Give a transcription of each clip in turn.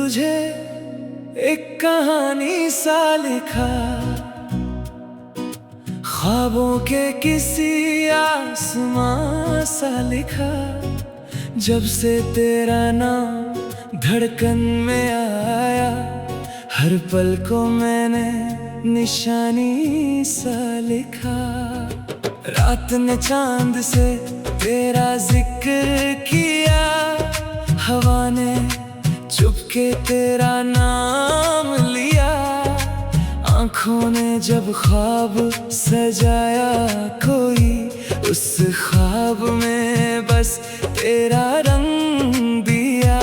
तुझे एक कहानी सा लिखा, ख्वाबों के किसी आसमां सा लिखा। जब से तेरा नाम धड़कन में आया, हर पल को मैंने निशानी सा लिखा। रात ने चांद से तेरा जिक्र किया, हवा ने चुपके तेरा नाम लिया। आँखों ने जब ख्वाब सजाया कोई, उस ख्वाब में बस तेरा रंग दिया।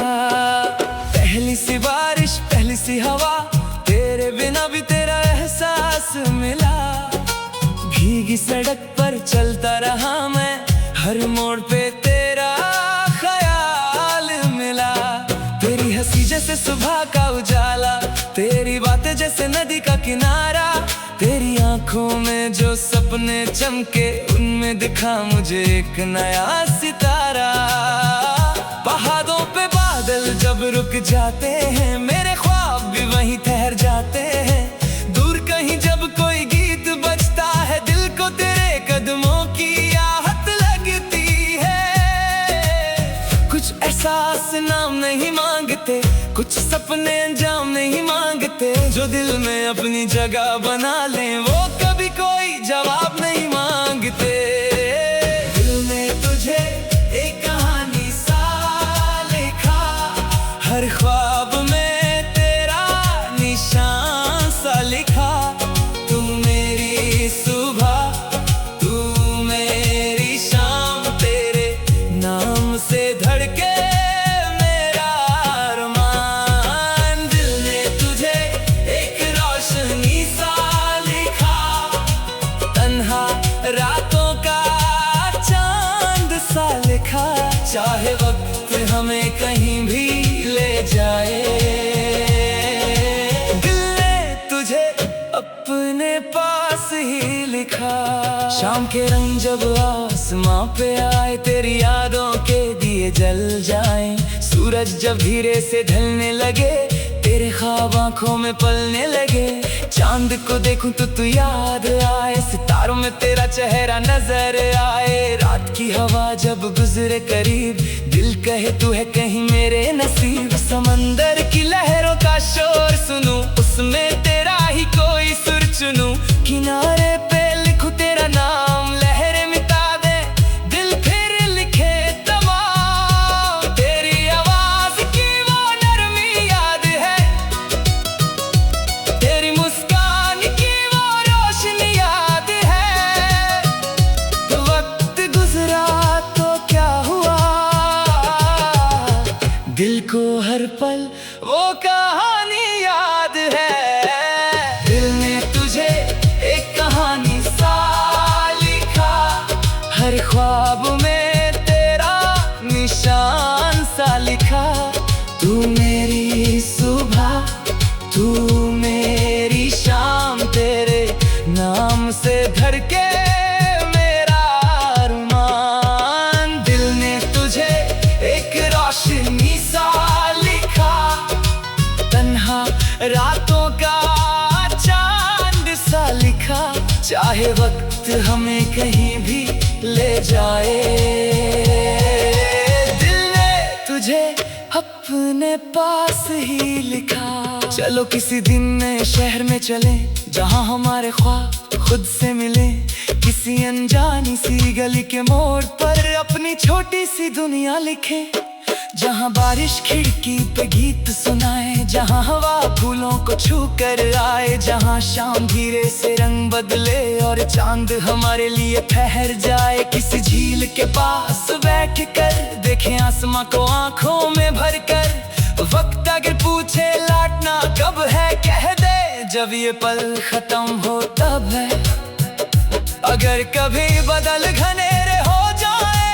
पहली सी बारिश, पहली सी हवा, तेरे बिना भी तेरा एहसास मिला। भीगी सड़क पर चलता रहा मैं, हर मोड़ पे तेरा ख्याल मिला। तेरी हंसी जैसे सुबह का उजाला, तेरी बातें जैसे नदी का किनारा। तेरी आंखों में जो सपने चमके, उनमें दिखा मुझे एक नया सितारा। पहाड़ों पे बादल जब रुक जाते हैं, मेरे ख्वाब भी वहीं ठहर जाते हैं। दूर कहीं जब कोई गीत बजता है, दिल को तेरे कदमों की आहट लगती है। कुछ एहसास नाम नहीं मांगते, कुछ सपने अंजाम नहीं मांगते। जो दिल में अपनी जगह बना ले, वो कभी कोई जवाब नहीं मांगते। दिल ने तुझे एक कहानी सा लिखा, हर ख्वाब में तेरा निशान सा लिखा। तू मेरी सुबह, तू मेरी शाम, तेरे नाम से धड़के रातों का चांद सा लिखा। चाहे वक्त हमें कहीं भी ले जाए, दिल ने तुझे अपने पास ही लिखा। शाम के रंग जब आसमां पे आए, तेरी यादों के दिए जल जाएं। सूरज जब धीरे से ढलने लगे, तेरे ख्वाब आंखों में पलने लगे। चांद को देखूं तो तू याद आए, सितारों में तेरा चेहरा नजर आए। रात की हवा जब गुजरे करीब, दिल कहे तू है कहीं मेरे नसीब। समंदर की लहरों का शोर सुनूं, उसमें तेरा ही कोई सुर चुनूं। किनारे पे लिखूं तेरा नाम, लहरें मिटा दे दिल फिर लिखे तमाम। तेरी आवाज की वो नरमी याद है, तेरी मुस्कान की वो रोशनी याद है। वक्त गुजरा तो क्या हुआ, दिल को हर पल वो कहानी याद है। दिल ने तुझे एक कहानी सा लिखा, हर ख्वाब में तेरा निशान सा लिखा। तू मेरी सुबह, तू मेरी शाम, तेरे नाम से धड़के मेरा अरमान। दिल ने तुझे एक रोशनी सा लिखा, तन्हा रातों का चांद सा लिखा। चाहे वक्त हमें कहीं भी ले जाए, दिल ने तुझे अपने पास ही लिखा। चलो किसी दिन नए शहर में चले, जहाँ हमारे ख्वाब खुद से मिले। किसी अनजानी सी गली के मोड़ पर अपनी छोटी सी दुनिया लिखे। जहाँ बारिश खिड़की पे गीत सुनाए, जहाँ हवा फूलों को छू कर आए। जहाँ शाम धीरे से रंग बदले और चांद हमारे लिए ठहर जाए। किसी झील के पास बैठ कर देखें आसमां को आंखों में भर कर। वक्त अगर पूछे लौटना कब है, कह दे जब ये पल खत्म हो तब है। अगर कभी बदल घनेरे हो जाए,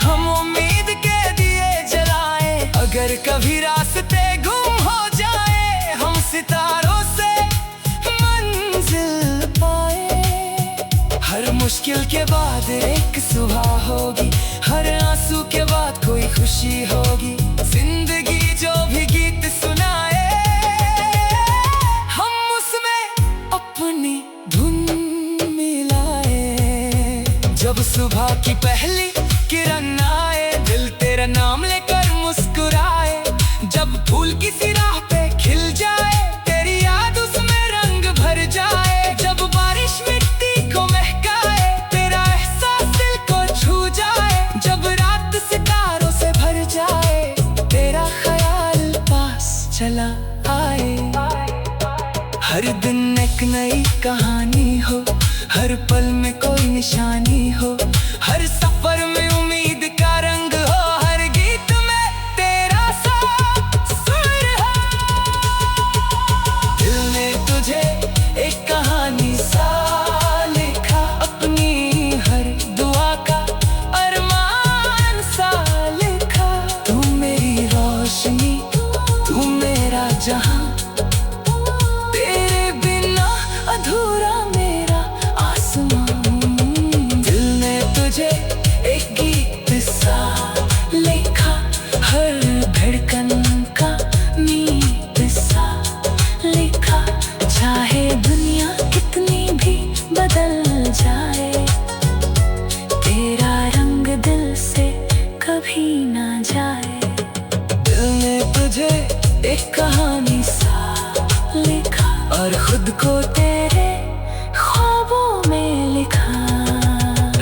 हम उम्मीद के दिए जलाएं। अगर कभी रास्ते गुम हो जाए, हम सितारों से मंजिल पाए। हर मुश्किल के बाद एक सुबह होगी, हर आंसू के बाद कोई खुशी होगी। जिंदगी जो भी गीत सुनाए, की पहली किरण आए, दिल तेरा नाम लेकर मुस्कुराए। जब फूल किसी राह पे खिल जाए, तेरी याद उसमें रंग भर जाए। जब बारिश मिट्टी को महकाए, तेरा एहसास दिल को छू जाए। जब रात सितारों से भर जाए, तेरा ख्याल पास चला आए। हर दिन एक नई कहानी हो, हर पल में कोई निशानी हो, हर सफर में उम्मीद का रंग हो, हर गीत में तेरा साथ सुर हो। दिल ने तुझे एक कहानी सा लिखा, अपनी हर दुआ का अरमान सा लिखा। तू मेरी रोशनी, तू मेरा जहां, तेरे बिना अधूरा मेरा आसमान। दिल ने तुझे एक गीत सा लिखा, हर धड़कन का मीत सा लिखा। चाहे दुनिया कितनी भी बदल जाए, तेरा रंग दिल से कभी ना जाए। दिल ने तुझे एक कहानी सा लिखा, और खुद को तेरे ख्वाबों में लिखा।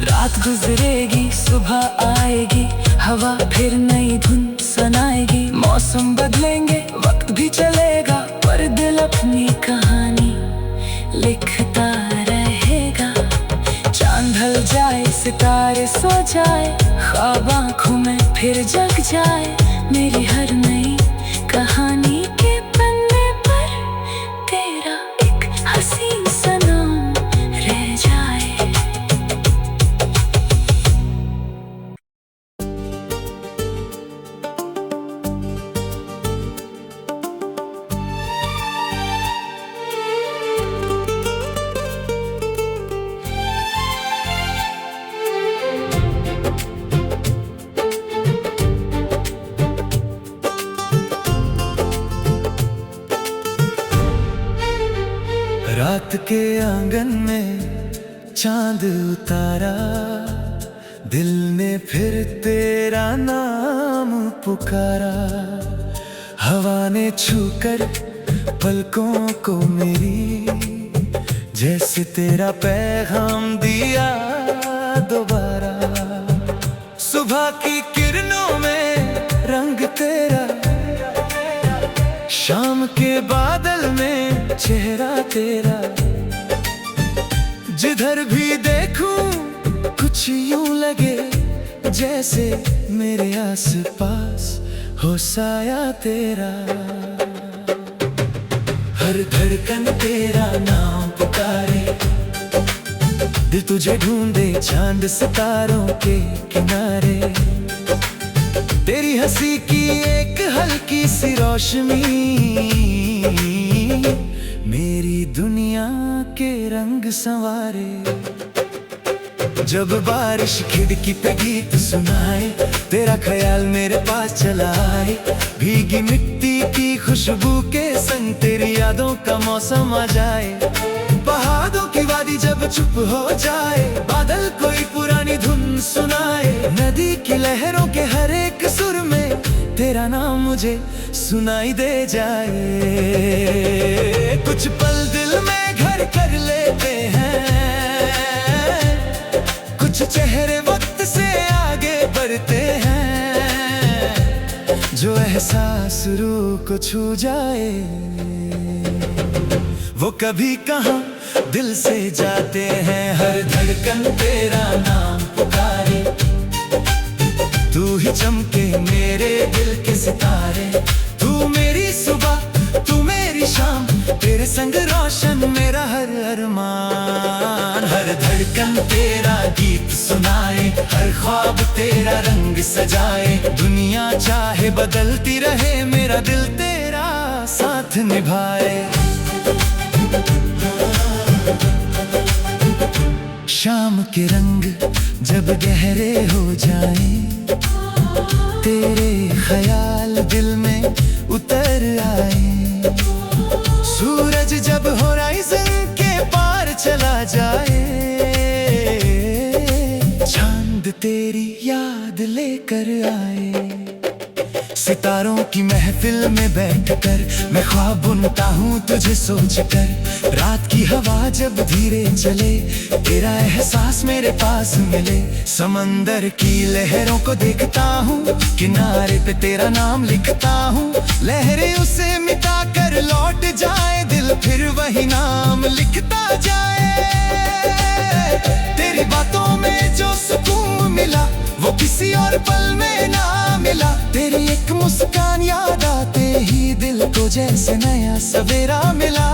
रात गुजरेगी, सुबह आएगी, हवा फिर नई धुन सुनाएगी। मौसम बदलेंगे, वक्त भी चलेगा, पर दिल अपनी कहानी लिखता रहेगा। चांद ढल जाए, सितारे सो जाए, ख्वाब आँखों में फिर जग जाए। मेरी हर नई कहानी के पन्ने पर तेरा एक हसीन सा नाम रह जाए। रात के आंगन में चांद उतारा, दिल ने फिर तेरा नाम पुकारा। हवा ने छूकर पलकों को मेरी, जैसे तेरा पैगाम दिया दोबारा। सुबह की किरणों में रंग तेरा, शाम के बादल में चेहरा तेरा। जिधर भी देखूं कुछ यूं लगे, जैसे मेरे आसपास हो साया तेरा। हर धड़कन तेरा नाम पुकारे, दिल तुझे ढूंढे चांद सितारों के किनारे। तेरी हंसी की एक हल्की सी रोशनी, मेरी दुनिया के रंग संवारे। जब बारिश खिड़की पे गीत सुनाए, तेरा ख्याल मेरे पास चला आए। भीगी मिट्टी की खुशबू के संग तेरी यादों का मौसम आ जाए। पहाड़ों की वादी जब चुप हो जाए, बादल कोई पुरानी धुन सुनाए। नदी की लहरों के हर एक सुर में तेरा नाम मुझे सुनाई दे जाए। कुछ पल दिल में घर कर लेते हैं, कुछ चेहरे वक्त से आगे बढ़ते हैं। जो एहसास रूह को छू जाए, वो कभी कहाँ दिल से जाते हैं। हर धड़कन तेरा नाम पुकारे, तू ही चमके मेरे दिल के सितारे। तू मेरी सुबह, तू मेरी शाम, तेरे संग रोशन मेरा हर अरमान। हर धड़कन तेरा गीत सुनाए, हर ख्वाब तेरा रंग सजाए। दुनिया चाहे बदलती रहे, मेरा दिल तेरा साथ निभाए। शाम के रंग जब गहरे हो जाए, तेरे ख्याल दिल में उतर आए। सूरज जब होराइजन के पार चला जाए, चांद लेकर आए। सितारों की महफिल में बैठकर मैं ख्वाब बुनता हूँ तुझे सोचकर। रात की हवा जब धीरे चले तेरा एहसास मेरे पास मिले। समंदर की लहरों को देखता हूँ, किनारे पे तेरा नाम लिखता हूँ। लहरें उसे मिटा कर लौट जाए, दिल फिर वही नाम लिखता जाए। तेरी बातों में जो सुकून मिला वो किसी और पल में ना मिला। तेरी एक मुस्कान याद आते ही दिल को जैसे नया सवेरा मिला।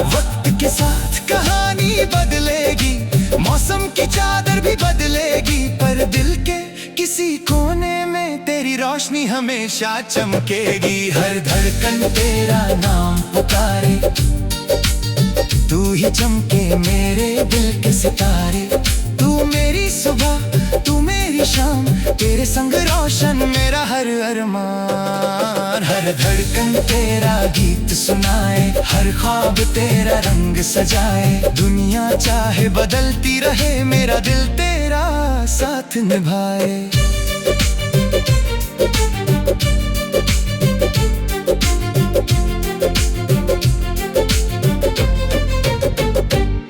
वक्त के साथ कहानी बदलेगी, मौसम की चादर भी बदलेगी, पर दिल के किसी कोने में तेरी रोशनी हमेशा चमकेगी। हर धड़कन तेरा नाम पुकारे, तू ही चमके मेरे दिल के सितारे। तू मेरी सुबह तू मेरी शाम, तेरे संग रोशन मेरा हर अरमान। हर धड़कन तेरा गीत सुनाए, हर ख्वाब तेरा रंग सजाए। दुनिया चाहे बदलती रहे, मेरा दिल तेरा साथ निभाए।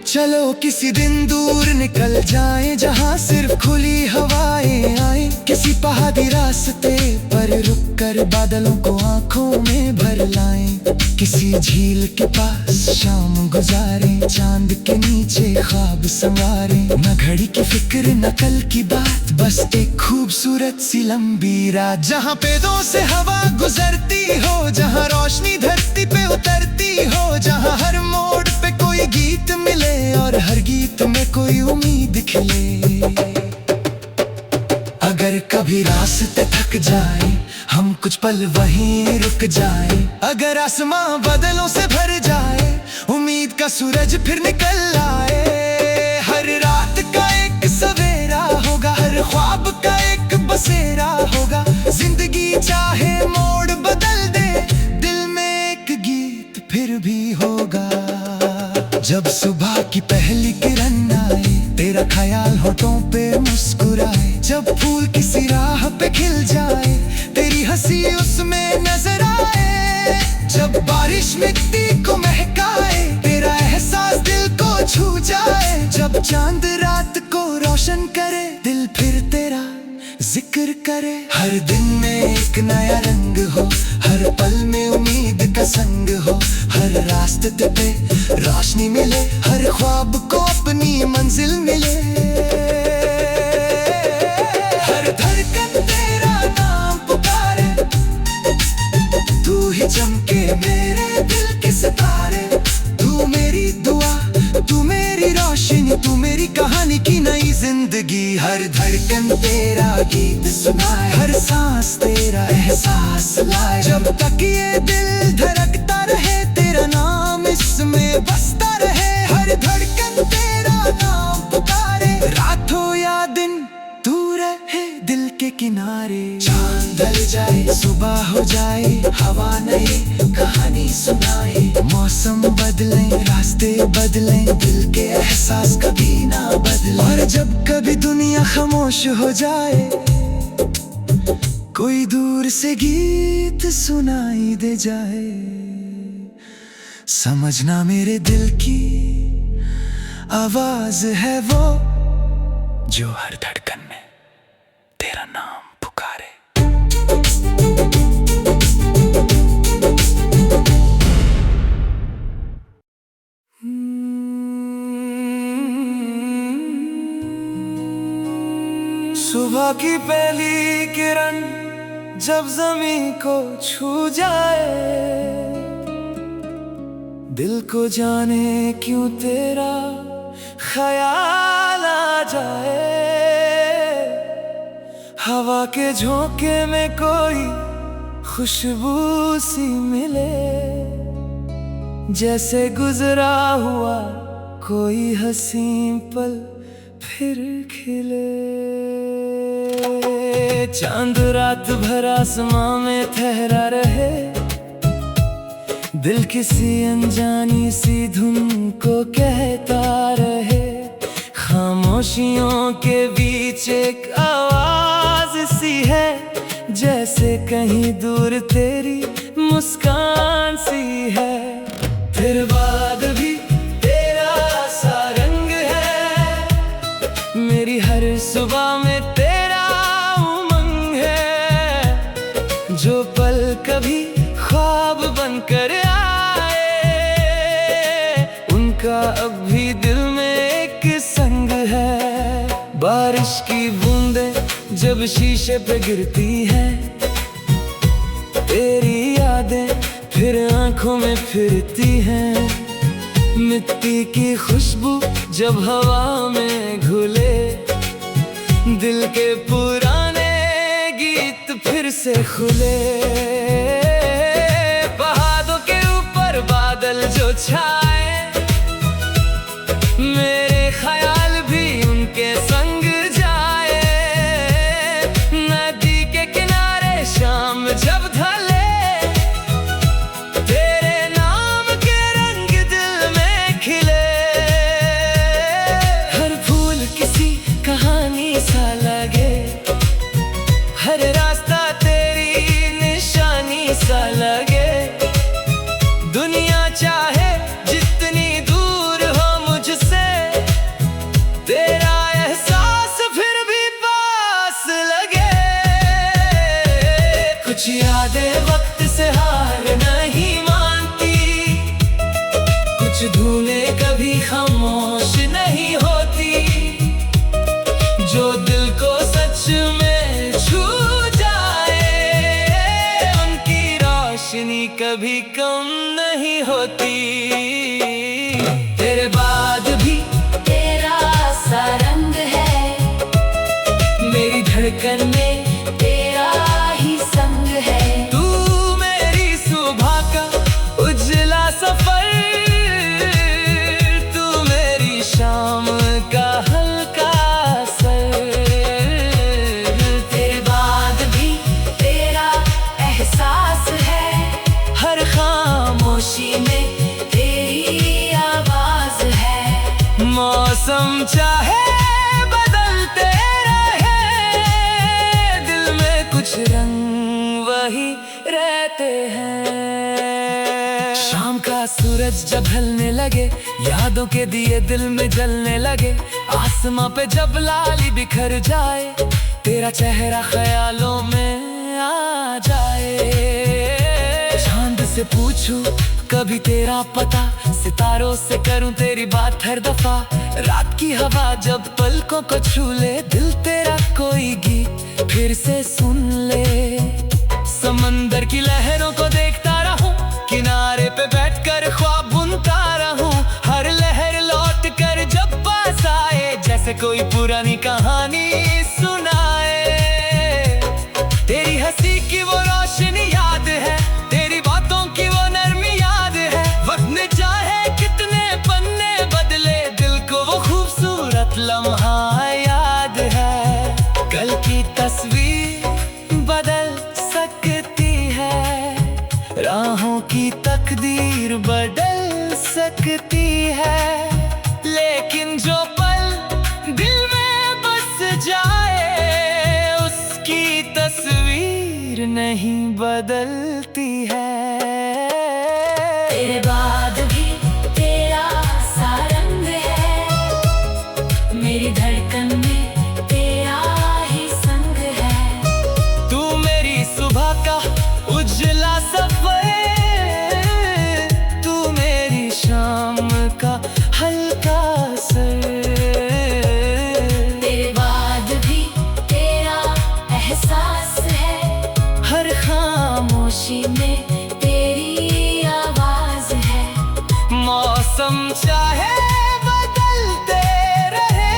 चलो किसी दिन दूर निकल जाएं, जहाँ सिर्फ खुली हवाएं आए। किसी पहाड़ी रास्ते पर रुक कर बादलों को आंखों में भर लाएं। किसी झील के पास शाम गुजारें, चांद के नीचे ख्वाब संवारें। न घड़ी की फिक्र न कल की बात, बस एक खूबसूरत सी लंबी रात। जहाँ पेड़ों से हवा गुजरती हो, जहाँ रोशनी धरती पे उतरती हो, जहाँ हर मोड़ पे कोई गीत मिले और हर गीत में कोई उम्मीद खिले। अगर कभी रास्ते थक जाए, हम कुछ पल वहीं रुक जाए। अगर आसमां बादलों से भर जाए, उम्मीद का सूरज फिर निकल आए। हर रात का एक सवेरा होगा, हर ख्वाब का एक बसेरा होगा। जिंदगी चाहे मोड़ बदल दे, दिल में एक गीत फिर भी होगा। जब सुबह की पहली किरण आए, तेरा ख्याल होठों पे मुस्कुराए। जब फूल किसी राह पे खिल जाए, तेरी हंसी उसमें नजर आए। जब बारिश मिट्टी को महकाए, तेरा एहसास दिल को छू जाए। जब चांद रात को रोशन करे, दिल फिर तेरा जिक्र करे। हर दिन में एक नया रंग हो, हर पल में उम्मीद का संग हो। हर रास्ते पे रोशनी मिले, हर ख्वाब को अपनी मंजिल मिले। हर धड़कन तेरा नाम पुकारे, तू ही चमके मेरे दिल के सितारे। तू मेरी दुआ तू मेरी रोशनी, तू मेरी कहानी की नई जिंदगी। हर धड़कन तेरा गीत सुनाए, हर सांस तेरा एहसास लाए। जब तक ये दिल धड़कता रहे, तेरा नाम इसमें बसता रहे। हर धड़कन तेरा नाम पुकारे, रात हो या दिन तू रहे दिल के किनारे। चांद ढल जाए, सुबह हो जाए, हवा नई कहानी सुनाए। मौसम बदले, रास्ते बदले, दिल के एहसास कभी ना बदले। और जब कभी दुनिया खामोश हो जाए, कोई दूर से गीत सुनाई दे जाए। समझना मेरे दिल की आवाज है वो, जो हर धड़कन में तेरा नाम पुकारे। सुबह की पहली किरण जब ज़मीं को छू जाए, दिल को जाने क्यों तेरा ख्याल आ जाए। हवा के झोंके में कोई खुशबू सी मिले, जैसे गुजरा हुआ कोई हसीन पल फिर खिले। चांद रात भर आसमां में ठहरा रहे, दिल किसी अनजानी सी धुन को कहता रहे। खामोश खामोशियों के बीच एक आवाज सी है, जैसे कहीं दूर तेरी मुस्कान सी है। फिर बाद भी तेरा सा रंग है, मेरी हर सुबह में तेरा उमंग है। जो पल कभी ख्वाब बनकर आए, उनका अब भी दिल में एक संग है। बारिश की बूंदें जब शीशे पे गिरती हैं, तेरी यादें फिर आंखों में फिरती हैं। मिट्टी की खुशबू जब हवा में घुले, दिल के पुराने गीत फिर से खुले। पहाड़ों के ऊपर बादल जो छाए, मेरे ख्याल भी उनके संग जाए। नदी के किनारे शाम जब ढले, तेरे नाम के रंग दिल में खिले। हर फूल किसी कहानी सा लगे, हर रास्ता तेरी निशानी सा लगे। दुनिया चाहे जितनी दूर हो मुझसे, तेरा एहसास फिर भी पास लगे। कुछ यादें वक्त से हार नहीं मानती, कुछ धुनें कभी खामोश नहीं होती। जो दिल को सच में छू जाए, उनकी रोशनी कभी कम नहीं होती। तेरे बाद भी तेरा सा रंग है, मेरी धड़कन में तेरा ही संग है। तू मेरी सुबह का उजला सफर, तू मेरी शाम का हल्का असर। तेरे बाद भी तेरा एहसास है, हर खामोशी में तेरी आवाज है। मौसम चाहे बदलते रहे, दिल में कुछ रंग वही रहते हैं। शाम का सूरज जब ढलने लगे, यादों के दिए दिल में जलने लगे। आसमां पे जब लाली बिखर जाए, तेरा चेहरा ख्यालों में आ जाए। चांद से पूछूं कभी तेरा पता, सितारों से करूं तेरी बात हर दफा। रात की हवा जब पलकों को छू ले, दिल तेरा कोई गीत फिर से सुन ले। समंदर की लहरों को देखता रहूं, किनारे पे बैठकर ख्वाब बुनता रहूं। हर लहर लौट कर जब पास आए, जैसे कोई पुरानी कहानी सुनाए। तेरी हंसी की वो रोशनी याद है, तेरी बातों की वो नरमी याद है। वक्त ने चाहे कितने पन्ने बदले, दिल को वो खूबसूरत लम्हा याद है। कल की तस्वीर बदल सकती है, राहों की तकदीर बदल सकती है। लेकिन जो पल दिल में बस जाए, उसकी तस्वीर नहीं बदलती है। तेरे बाद भी तेरा सा रंग है, मेरी धड़कन में तेरा ही संग है। तू मेरी सुबह का उजला सफर, तू मेरी शाम का हल्का असर। तेरे बाद भी तेरा एहसास है, हर खामोशी में तेरी आवाज है। मौसम चाहे बदलते रहे,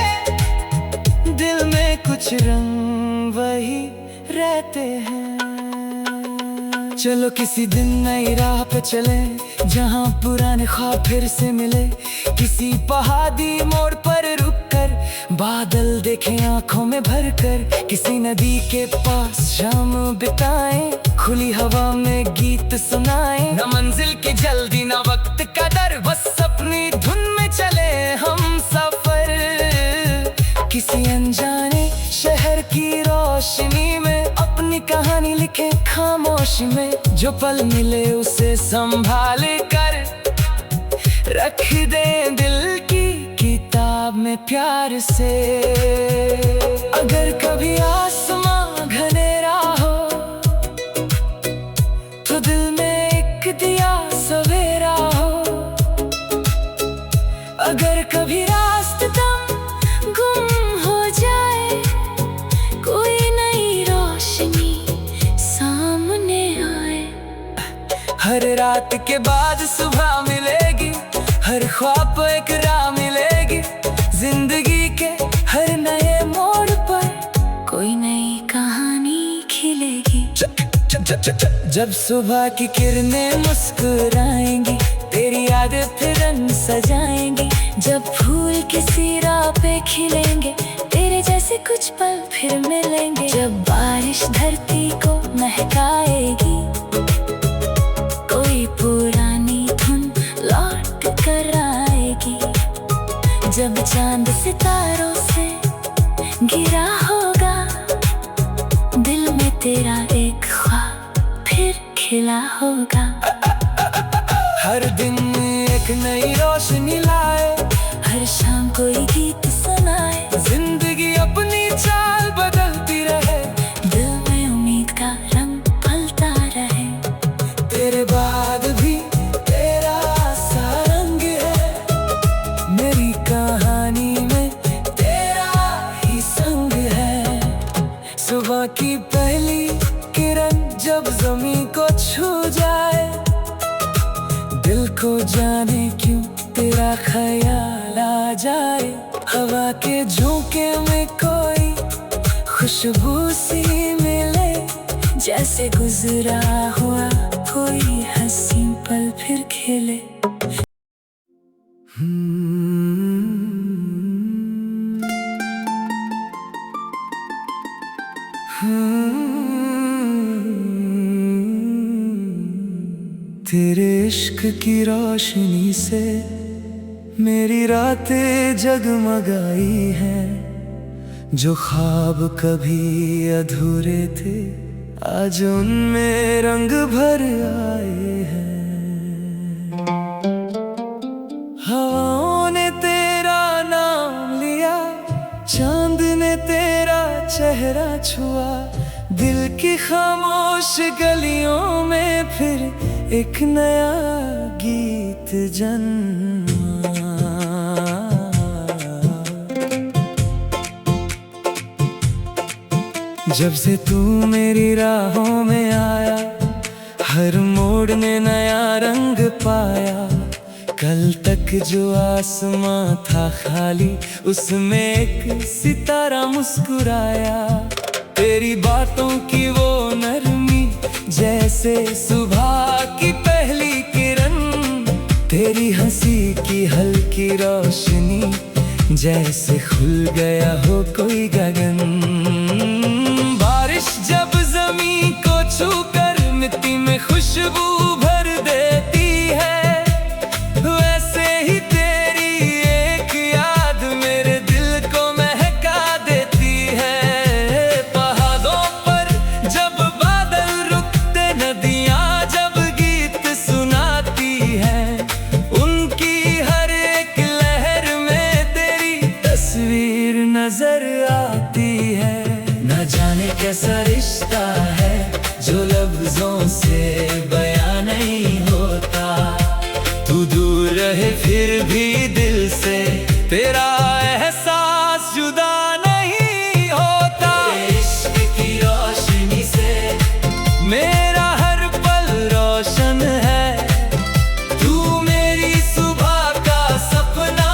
दिल में कुछ रंग वही रहते हैं। चलो किसी दिन नई राह पे चले, जहाँ पुराने ख्वाब फिर से मिले। किसी पहाड़ी मोड़ पर रुक कर बादल देखे आंखों में भर कर। किसी नदी के पास शाम बिताएं, खुली हवा में गीत सुनाएं। न मंजिल की जल्दी न वक्त का डर, बस अपनी धुन में चले हम सफर। तलाश में जो पल मिले उसे संभाल कर रख दे दिल की किताब में प्यार से। अगर कभी आसमां घनेरा हो तो दिल में एक दिया सवेरा हो। अगर कभी रास्ता गुम हो जाए कोई नई रोशनी सामने आए। हर रात के बाद सुबह मिलेगी, हर ख्वाब एक राह मिलेगी। जिंदगी के हर नए मोड़ पर कोई नई कहानी खिलेगी। जब सुबह की किरणें मुस्कुराएंगी तेरी यादें फिर रंग सजाएंगी। जब फूल किसी राह पे खिलेंगे तेरे जैसे कुछ पल फिर मिलेंगे। जब बारिश धरती को महकाएगी कोई पुरानी धुन लौट कर आएगी। जब चांद सितारों से घिरा होगा दिल में तेरा एक ख्वाब फिर खिला होगा। हर दिन एक नई रोशनी लाए, हर शाम कोई गीत सुनाए। जिंदगी अपनी चाल बदलती रहे, दिल में उम्मीद का रंग फलता रहे। तेरे बाद भी तेरा सा रंग है, मेरी कहानी में तेरा ही संग है। सुबह की पहली किरण जब जमीन को छू जाए दिल को जाने क्यों तेरा ख्याल आ जाए। हवा के झोंके में कोई खुशबू सी मिले जैसे गुजरा हुआ कोई हंसी पल फिर खेले। तेरे इश्क की रोशनी से मेरी रातें जगमगाई हैं। जो ख्वाब कभी अधूरे थे आज उनमें रंग भर आए हैं। हवाओं ने तेरा नाम लिया, चांद ने तेरा चेहरा छुआ। दिल की खामोश गलियों में फिर एक नया गीत जन्मा। जब से तू मेरी राहों में आया हर मोड़ ने नया रंग पाया। कल तक जो आसमां था खाली उसमें एक सितारा मुस्कुराया। तेरी बातों की वो नरमी जैसे सुबह की पहली किरण, तेरी हंसी की हल्की रोशनी जैसे खुल गया हो कोई गगन। बारिश जब जमीन को छूकर मिट्टी में खुशबू भर देती है, वैसे ही तेरी एक याद मेरे दिल को महका देती है। पहाड़ों पर जब बादल रुकते, नदियाँ जब गीत सुनाती हैं, उनकी हर एक लहर में तेरी तस्वीर नजर आती है। न जाने कैसा रिश्ता है जो लफ्जों से बयां नहीं होता। तू दूर रहे फिर भी दिल से तेरा एहसास जुदा नहीं होता। इश्क की रोशनी से मेरा हर पल रोशन है। तू मेरी सुबह का सपना,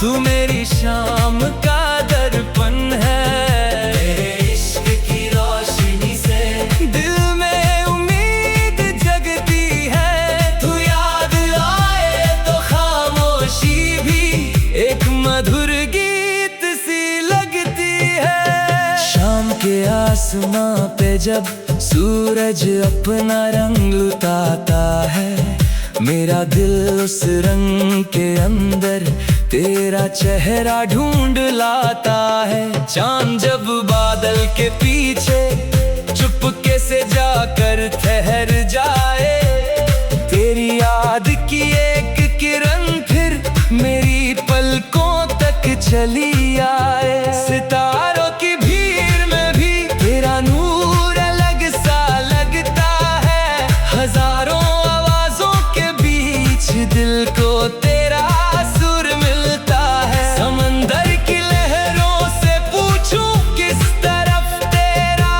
तू मेरी शाम का दर्पण है। के आसमां पे जब सूरज अपना रंग लुटाता है, मेरा दिल उस रंग के अंदर तेरा चेहरा ढूंढ लाता है। चांद जब बादल के पीछे चुपके से जाकर ठहर जाए। तेरी याद की एक किरण फिर मेरी पलकों तक चली आए। सितारों की भीड़ में भी तेरा नूर अलग सा लगता है। हजारों आवाजों के बीच दिल को तेरा सुर मिलता है। समंदर की लहरों से पूछूं किस तरफ तेरा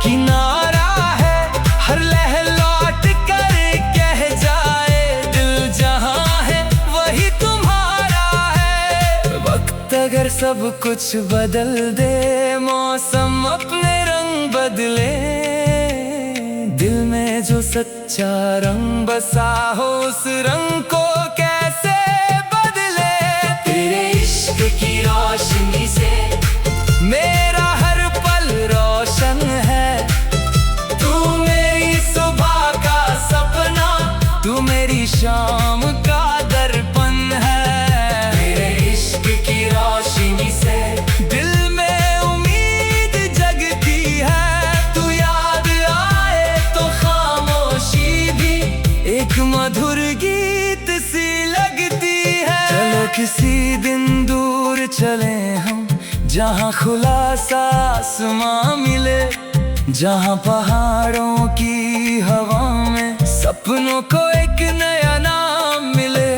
किनारा है। हर लहर लौट कर कह जाए दिल जहां है वही तुम्हारा है। वक्त अगर सब कुछ बदल दे, मौसम अपने रंग बदले, दिल में जो सच्चा रंग बसा हो उस रंग को कैसे बदले। तेरे इश्क की रोशनी से मेरा हर पल रोशन है। तू मेरी सुबह का सपना, तू मेरी शाम का दर्पण है। तेरे इश्क की रोशनी से दिल में उम्मीद जगती है। तू याद आए तो खामोशी भी एक मधुर गीत सी लगती है। चलो किसी दिन दूर चले हम, जहाँ खुला सा आसमां मिले, जहाँ पहाड़ों की हवा में सपनों को एक नया नाम मिले।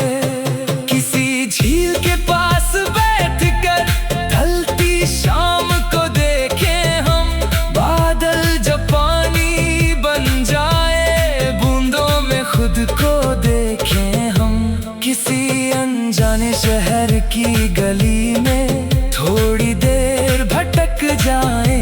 किसी झील के पास बैठकर ढलती शाम को देखें हम, बादल जब पानी बन जाए बूंदों में खुद को देखें हम। किसी अनजाने शहर की गली में थोड़ी देर भटक जाए,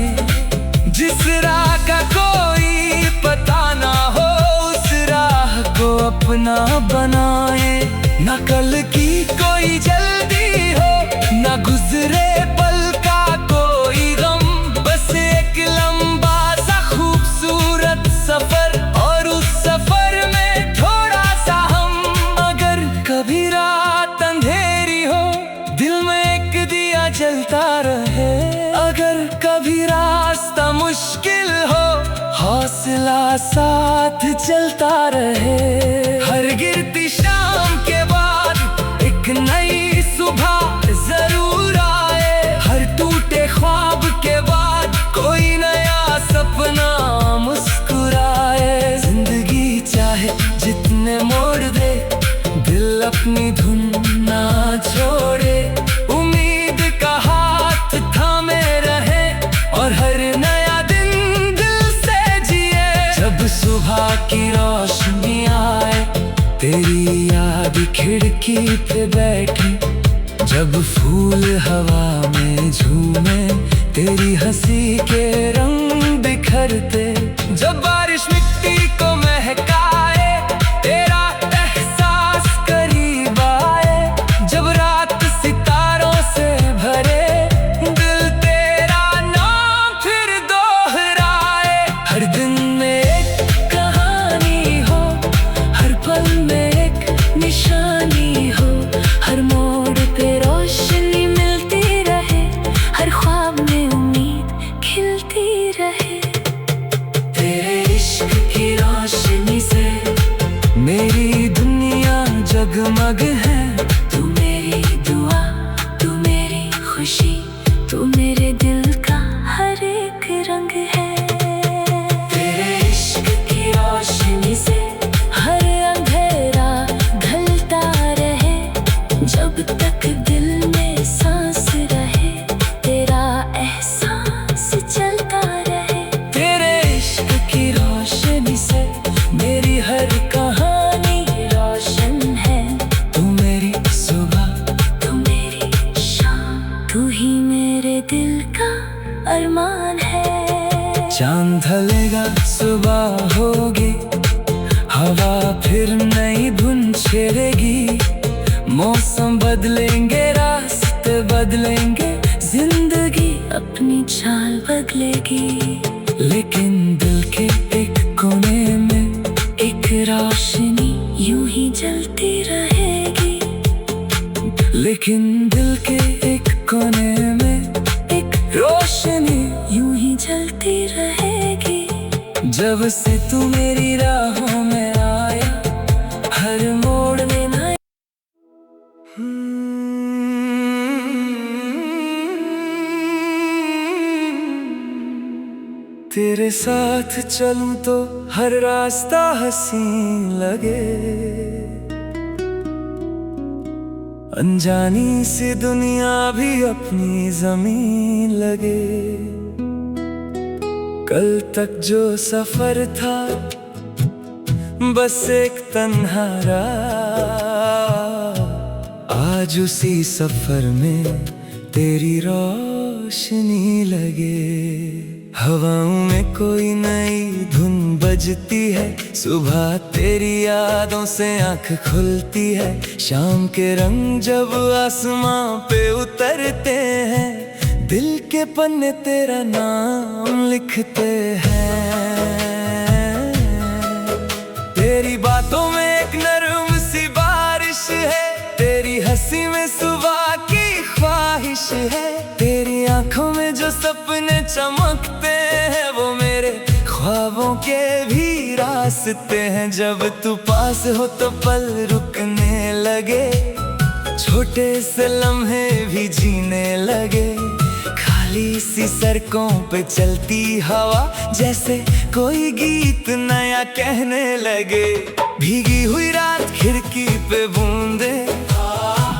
जिस राह का कोई पता ना हो उस राह को अपना बनाए। न कल की कोई जल्दी हो, न गुजरे पल का कोई गम, बस एक लंबा सा खूबसूरत सफर और उस सफर में थोड़ा सा हम। अगर कभी रात अंधेरी हो, दिल में एक दिया जलता रहे। अगर कभी रास्ता मुश्किल हो, हौसला साथ चलता रहे। हर गिरती शाम के बाद एक नई सुबह जरूर आए। हर टूटे ख्वाब के बाद कोई नया सपना मुस्कुराए। जिंदगी चाहे जितने मोड़ दे, दिल अपनी धुन ना छोड़े। उम्मीद का हाथ थामे रहे और हर नया दिन दिल से जिए। जब सुबह की रोशनी आए, तेरी याद खिड़की पे बैठे, जब फूल हवा में झूमे, तेरी हंसी के रंग बिखरते। जब बारिश मिट्टी को महकाए, तेरा एहसास करीब आए। जब रात सितारों से भरे, दिल तेरा नाम फिर दोहराए। हर दिन में एक कहानी हो, हर पल में एक निशानी हो। हर मोड़ पे रोशनी मिलती रहे, हर ख्वाब में उम्मीद खिलती रहे। तेरे इश्क की रोशनी से मेरी दुनिया जगमग है। तू मेरी दुआ, तू मेरी खुशी, तू मेरे दिल का हर एक रंग है। तेरे इश्क की रोशनी से हर अंधेरा ढलता रहे, जब तक दिल में सांस रहे, तेरा एहसास चलता रहे। तेरे इश्क की रोशनी से मेरी हर कहानी रोशन है। तू मेरी सुबह, तू मेरी शाम, तू ही मेरे दिल का अरमान है। चांद ढलेगा, सुबह होगी, हवा फिर नई धुन छेड़ेगी। मौसम बदलेंगे, रास्ते बदलेंगे, जिंदगी अपनी चाल बदलेगी। लेकिन दिल के एक कोने में एक रोशनी यूं ही जलती रहेगी। लेकिन दिल के एक कोने में एक रोशनी यूं ही जलती रहेगी। जब से तू मेरी राहों में आया, हर मोड़ में ना तेरे साथ चलूं तो हर रास्ता हसीन लगे, अनजानी सी दुनिया भी अपनी जमीन लगे। कल तक जो सफर था बस एक तन्हा राह, आज उसी सफर में तेरी रोशनी लगे। हवाओं में कोई नई धुन बजती है, सुबह तेरी यादों से आँख खुलती है। शाम के रंग जब आसमां पे उतरते हैं, दिल के पन्ने तेरा नाम लिखते हैं। तेरी बातों में एक नरम सी बारिश है, तेरी हंसी में सुबह की ख्वाहिश है। तेरी आंखों में जो सपने चमकते हैं, वो मेरे ख्वाबों के भी रास्ते हैं। जब तू पास हो तो पल रुकने लगे, छोटे से लम्हे भी जीने लगे। खाली सी सड़कों पे चलती हवा, जैसे कोई गीत नया कहने लगे। भीगी हुई रात खिड़की पे बूंदे,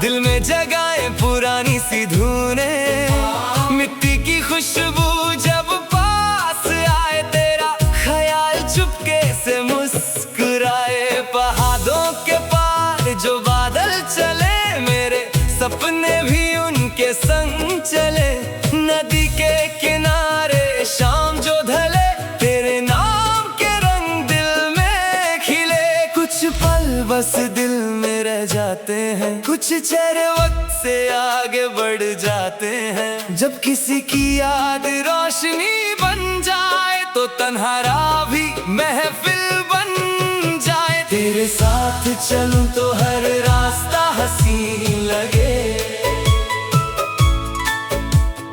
दिल में जगाए पुरानी सी धुनें। मिट्टी की खुशबू जब पास आए, तेरा ख्याल चुपके से मुस्कुराए। पहाड़ों के पार जो बादल चले, मेरे सपने भी उनके संग चले। नदी के किनारे शाम जो ढले, तेरे नाम के रंग दिल में खिले। कुछ पल बस दिल में रह जाते हैं, कुछ चेहरे वक्त से आगे बढ़ जाते हैं। जब किसी की याद रोशनी बन जाए, तो तन्हा राह भी महफिल बन जाए। तेरे साथ चलूं तो हर रास्ता हसीन लगे,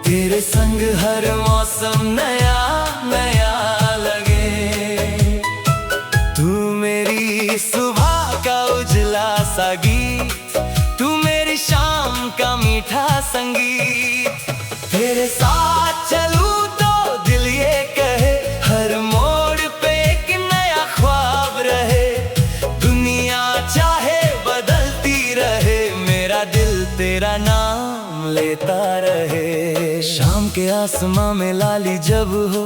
तेरे संग हर मौसम नया नया लगे। तू मेरी सुबह का उजला सा गीत, तू मेरी शाम का मीठा संगीत। तेरे साथ चलूं तो दिल ये कहे, हर मोड़ पे एक नया ख्वाब रहे। दुनिया चाहे बदलती रहे, मेरा दिल तेरा नाम लेता रहे। शाम के आसमां में लाली जब हो,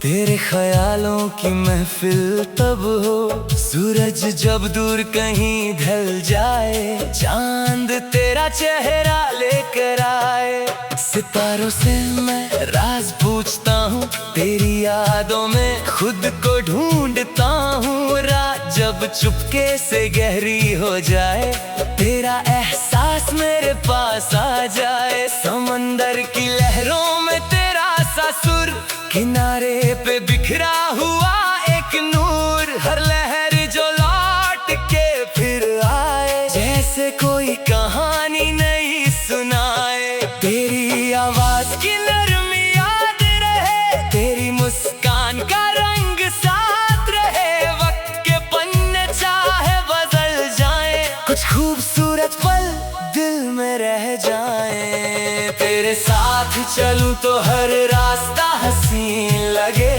तेरे ख्यालों की महफिल तब हो। सूरज जब दूर कहीं ढल जाए, चांद तेरा चेहरा लेकर आए। सितारों से मैं राज पूछता हूँ, तेरी यादों में खुद को ढूंढता हूँ। रात जब चुपके से गहरी हो जाए, तेरा एहसास मेरे पास आ जाए। समंदर की लहरों में तेरा सा सुर, किनारे पे बिखरा हुआ एक नूर। हर लहर जो लौट के फिर आए, जैसे कोई कहानी नहीं सुनाए। तेरी आवाज की नरमी याद रहे, तेरी मुस्कान का रंग साथ रहे। वक्त के पन्ने चाहे बदल जाए, कुछ खूबसूरत पल दिल में रह जाए। तेरे साथ चलूं तो हर रास्ता हसीन लगे,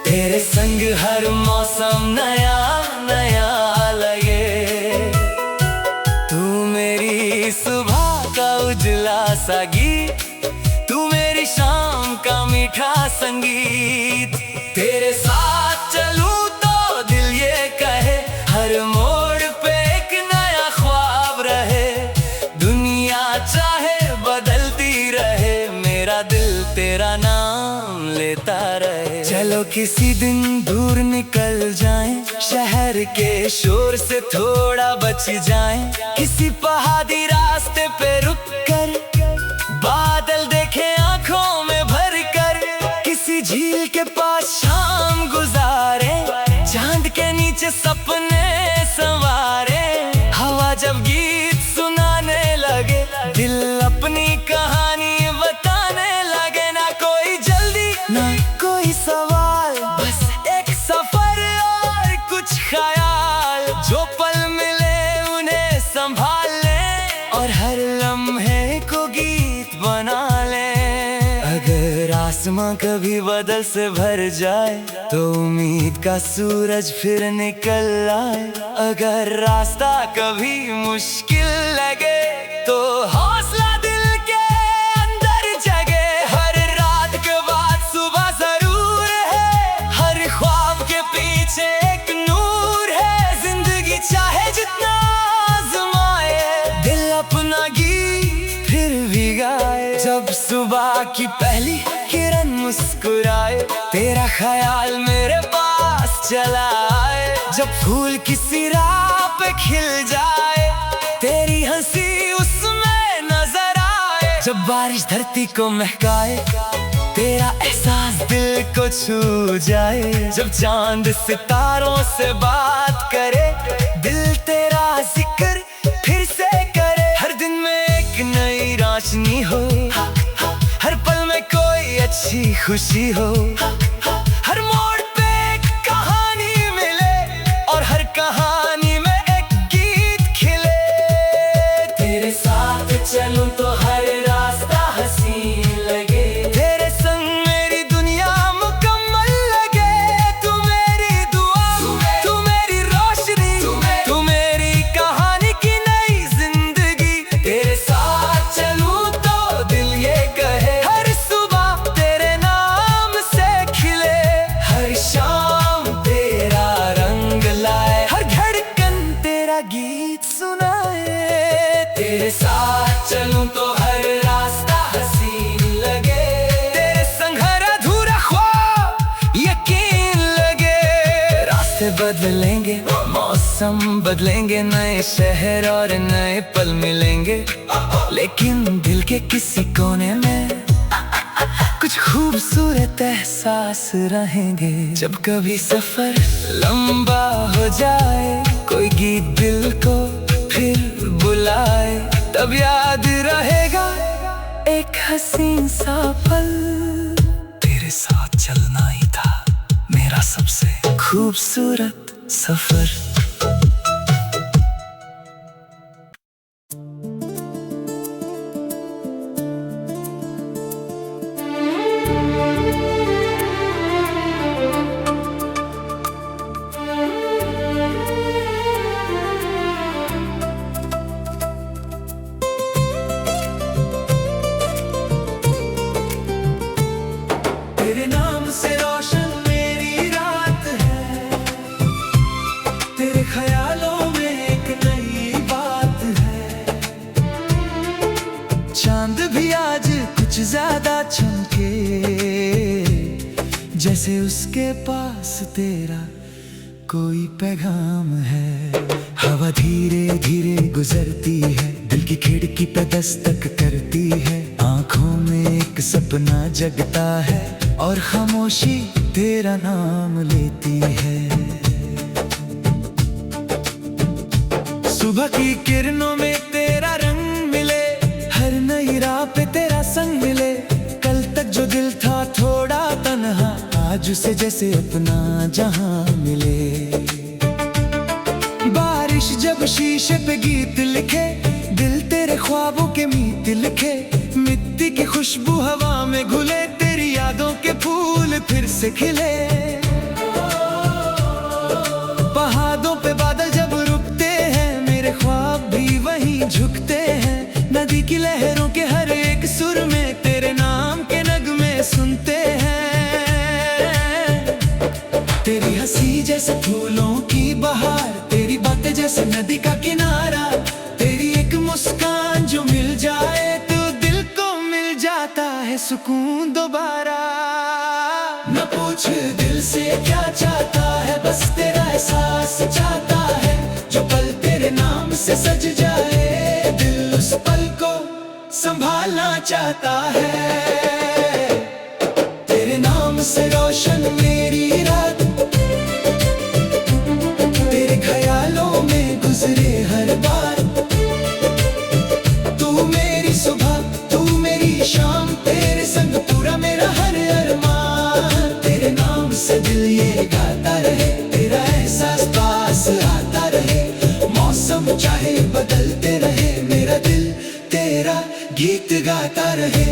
तेरे संग हर मौसम नया नया लगे। तू मेरी सुबह का उजला सा गीत, तू मेरी शाम का मीठा संगीत। तेरे साथ चलूं तो दिल ये कहे, हर मोड़ पे एक नया ख्वाब रहे। दुनिया चाहे बदलती रहे, मेरा दिल तेरा नाम लेता रहे। चलो किसी दिन दूर निकल जाएं, शहर के शोर से थोड़ा बच जाएं। किसी पहाड़ी रास्ते पे रुक कर बादल देखे आंखों में भर कर। किसी झील के पास शाम गुजारे, चांद के नीचे सपने संवारे। हवा जब गीत सुनाने लगे, दिल अपनी कहानी बताने लगे। ना कोई जल्दी ना कोई जो पल मिले उन्हें संभाल ले और हर लम्हे को गीत बना ले। अगर आसमां कभी बादल से भर जाए तो उम्मीद का सूरज फिर निकल आए। अगर रास्ता कभी मुश्किल लगे तो हौसला दिल के अंदर जगे। हर रात के बाद सुबह जरूर है, हर ख्वाब के पीछे एक नूर है। जिंदगी चाहे जितना आजमाए, दिल अपना गीत फिर भी गाए। जब सुबह की पहली किरण मुस्कुराए, तेरा ख्याल मेरे पास चला आए। जब फूल किसी राह पे खिल जाए, तेरी हंसी उसमें नजर आए। जब बारिश धरती को महकाए, तेरा एहसास दिल को छू जाए। जब चांद सितारों से बात करे, दिल तेरा जिक्र फिर से करे। हर दिन में एक नई रोशनी हो, हर पल में कोई अच्छी खुशी हो। हर मोड़ पे एक कहानी मिले और हर कहानी में एक गीत खिले। तेरे साथ चलूं तो हर रास्ता हसीन लगे, तेरे संग मेरी दुनिया मुकम्मल लगे। तू मेरी दुआ, तू मेरी रोशनी, तू मेरी कहानी की नई जिंदगी। तेरे साथ चलूं तो दिल ये कहे, हर सुबह तेरे नाम से खिले। हर शाम तेरा रंग लाए, हर धड़कन तेरा गीत सुनाए। तेरे साथ चलूं तो हर रास्ता हसीन लगे, तेरे संग हर अधूरा ख्वाब यकीन लगे। रास्ते बदलेंगे, मौसम बदलेंगे, नए शहर और नए पल मिलेंगे, लेकिन दिल के किसी कोने में कुछ खूबसूरत एहसास रहेंगे। जब कभी सफर लंबा हो जाए, कोई गीत दिल को फिर बुलाए, तब याद रहेगा एक हसीन सा पल। तेरे साथ चलना ही था मेरा सबसे खूबसूरत सफर। तेरे नाम से रोशन मेरी रात है, तेरे ख्यालों में एक नई बात है। चांद भी आज कुछ ज्यादा चमके, जैसे उसके पास तेरा कोई पैगाम है। हवा धीरे धीरे गुजरती है, दिल की खिड़की पे दस्तक करती है। आंखों में एक सपना जगता है और खामोशी तेरा नाम लेती है। सुबह की किरणों में तेरा रंग मिले, हर नई राह पे तेरा संग मिले। कल तक जो दिल था थोड़ा तन्हा, आज उसे जैसे अपना जहां मिले। बारिश जब शीशे पे गीत लिखे, दिल तेरे ख्वाबों के मीत लिखे। मिट्टी की खुशबू हवा में घुले, तेरी यादों के फूल फिर से खिले। पहाड़ों पे बादल जब रुकते हैं, मेरे ख्वाब भी वहीं झुकते हैं। नदी की लहरों के हर एक सुर में तेरे नाम के नगमे सुनते हैं। तेरी हंसी जैसे फूलों की बहार, तेरी बातें जैसे नदी का किनारा। तेरी एक मुस्कान जो मिल जाए तो दिल को मिल जाता है सुकून दोबारा। न पूछ दिल से क्या चाहता है, बस तेरा एहसास चाहता है। जो पल तेरे नाम से सज जाए, दिल उस पल को संभालना चाहता है। तेरे नाम से रोशन मेरी रात, तेरे ख्यालों में गुजरे हर बार। तू मेरी सुबह, तू मेरी शाम, तेरे संग पूरा मेरा हर अरमान। तेरे नाम से दिल ये गाता रहे, तेरा एहसास पास आता रहे। गाता रहे।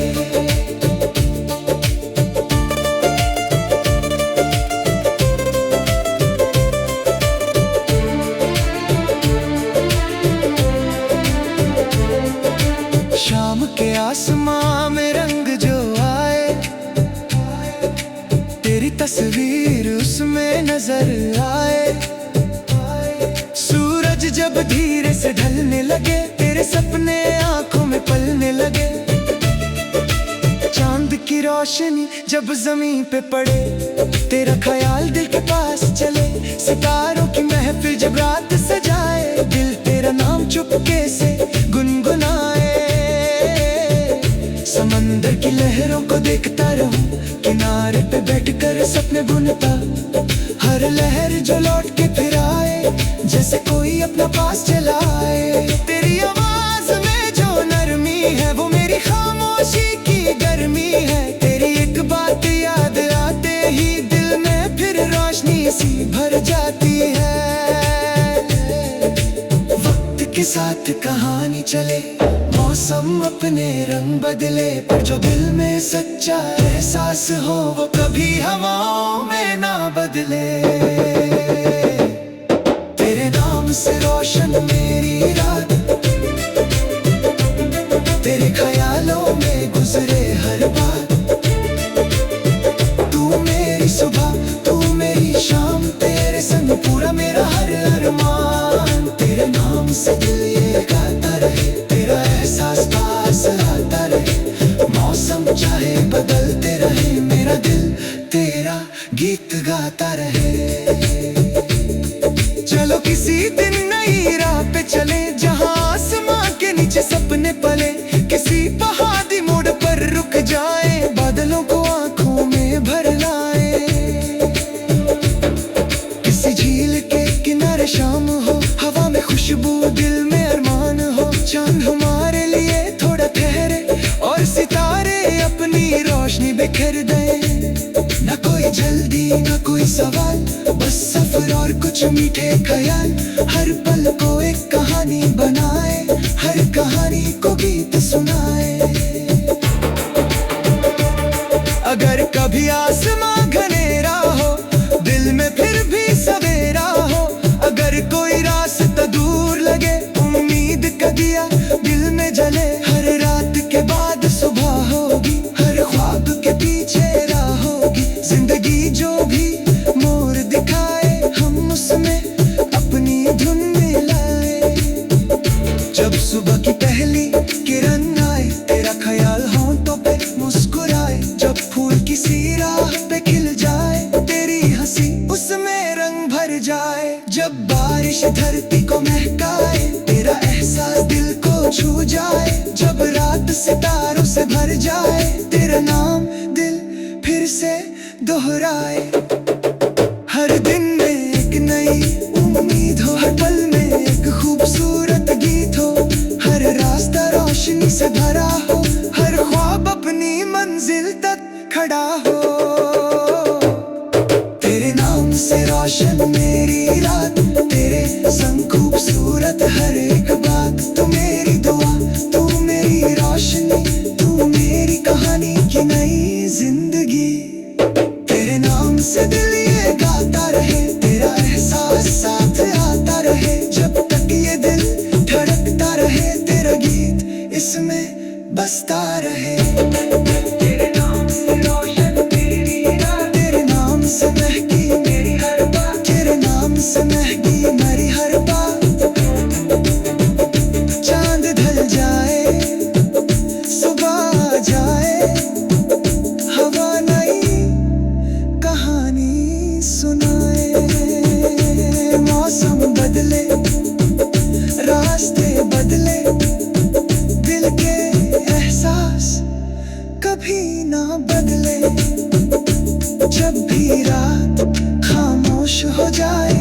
शाम के आसमां में रंग जो आए, तेरी तस्वीर उसमें नजर आए। सूरज जब धीरे से ढलने लगे, तेरे सपने आंखों में पलने लगे। चांद की रोशनी जब जमीन पे पड़े, तेरा ख्याल दिल के पास चले। सितारों की महफिल जब रात सजाए, दिल तेरा नाम चुपके से गुनगुनाए। समंदर की लहरों को देखता रहूं, किनारे पे बैठकर सपने बुनता। हर लहर जो लौट के फिर आए, जैसे कोई अपना पास चलाए। तेरी आवाज में जो नरमी है, वो मेरी खामोशी की गर्मी है। तेरी एक बात याद आते ही दिल में फिर रोशनी सी भर जाती है। वक्त के साथ कहानी चले, मौसम अपने रंग बदले, पर जो दिल में सच्चा एहसास हो, वो कभी हवाओं में ना बदले। तेरे नाम से रोशन मेरी रात, तेरे ख्यालों में गुजरे हर बात। तू मेरी सुबह, तू मेरी शाम, तेरे संग पूरा मेरा हर अरमान। तेरे नाम से दिल ये गाता रहे, तेरा एहसास पास आता रहे। मौसम चाहे बदलते रहे, मेरा दिल तेरा गीत गाता रहे। चलो किसी दिन नई राह पे चले, जहां आसमां के नीचे सपने पले। किसी पहाड़ी मोड़ पर रुक जाए, बादलों को आंखों में भर लाए। किसी झील के किनारे शाम हो, हवा में खुशबू, दिल में अरमान हो। चांद हमारे लिए थोड़ा ठहरे, और सितारे अपनी रोशनी बिखेर दे। न कोई जल्दी न कोई सवाल, बस सफर और कुछ मीठे ख्याल। हर पल को एक कहानी बनाए, हर कहानी को गीत सुनाए। अगर कभी आसमां घनेरा हो, दिल में फिर भी सवेरा हो। अगर कोई रास्ता दूर लगे, उम्मीद का दिया दिल में जले। हर रात के बाद सुबह होगी, हर ख्वाब के पीछे राह होगी। जिंदगी जो भी मोड़ दिखाए, हम उसमें अपनी धुन मिलाए। जब सुबह की पहली किरण आए, तेरा ख्याल होंठों पे मुस्कुराए। जब फूल किसी राह पे खिल जाए, तेरी हंसी उसमें रंग भर जाए। जब बारिश धरती को महकाए, तेरा एहसास दिल को छू जाए। जब रात सितारों से भर जाए, तेरा नाम दिल फिर से दोहराए। हर दिन में एक नई उम्मीद हो, हर पल में एक खूबसूरत गीत हो। हर रास्ता रोशनी से भरा हो, हर ख्वाब अपनी मंजिल तक खड़ा हो। तेरे नाम से रोशन मेरी रात, तेरे संग खूबसूरत हर एक बात। तू मेरी दुआ, तू मेरी रोशनी, तू मेरी कहानी की नई जिंदगी। तेरे नाम से दिल ये गाता रहे, तेरा एहसास साथ आता रहे। जब तक ये दिल धड़कता रहे, तेरा गीत इसमें बसता रहे। तेरे नाम से रोशन मेरी रात, तेरे नाम से महकी मेरी हर बात। तेरे नाम से महकी मेरी हर बात। चांद ढल जाए, सुबह आ जाए, हवा नई कहानी सुनाए। मौसम बदले, रास्ते बदले, दिल के एहसास कभी ना बदले। जब भी रात खामोश हो जाए,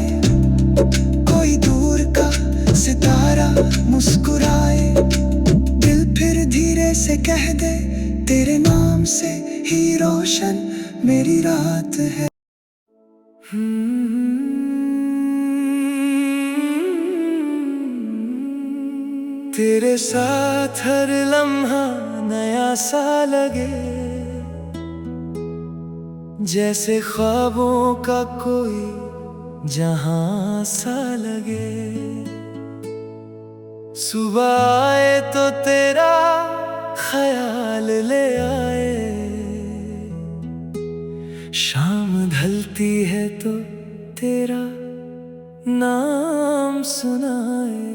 कोई दूर का सितारा मुस्कुराए। दिल फिर धीरे से कह दे, तेरे नाम से ही रोशन मेरी रात है। तेरे साथ हर लम्हा नया सा लगे, जैसे ख्वाबों का कोई जहां सा लगे। सुबह आए तो तेरा ख्याल ले आए, शाम ढलती है तो तेरा नाम सुनाए।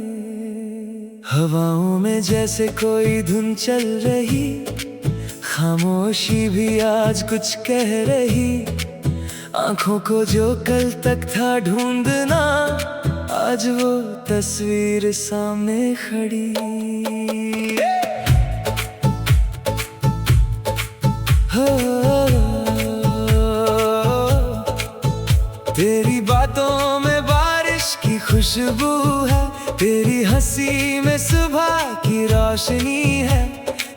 हवाओं में जैसे कोई धुन चल रही, खामोशी भी आज कुछ कह रही। आंखों को जो कल तक था ढूंढना, आज वो तस्वीर सामने खड़ी। हो तेरी बातों में बारिश की खुशबू है, तेरी हंसी में सुबह की रोशनी है।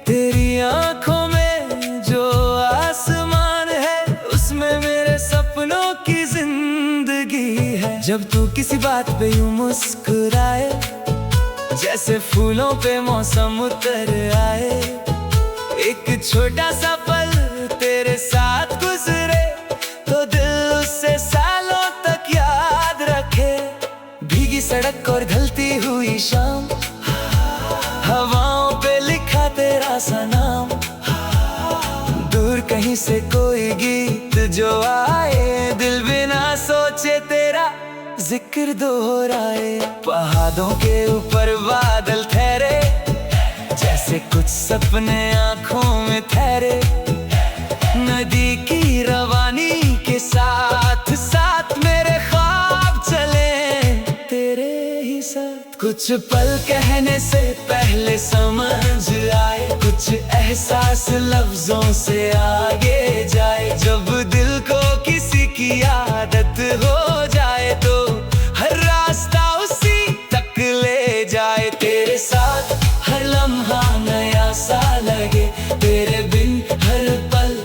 तेरी आंखों में जो आसमान है, उसमें मेरे सपनों की जिंदगी है। जब तू किसी बात पे यूं मुस्कुराए, जैसे फूलों पे मौसम उतर आए। एक छोटा सा पल तेरे साथ गुजरे, तो दिल उससे सालों तक याद रखे। भीगी सड़क और ढलती हुई शाम, हवाओं पे लिखा तेरा सा नाम। दूर कहीं से कोई गीत जो आए, दिल बिना सोचे तेरा जिक्र दोहराए। पहाड़ों के ऊपर बादल ठहरे, जैसे कुछ सपने आंखों में ठहरे। नदी की रवानी के साथ साथ मेरे ख्वाब चले तेरे ही साथ। कुछ पल कहने से पहले समझ आए, कुछ एहसास लफ्जों से आगे जाए। जब दिल को किसी की आदत हो जाए, तो हर रास्ता उसी तक ले जाए। तेरे साथ हर लम्हा नया सा लगे, तेरे बिन हर पल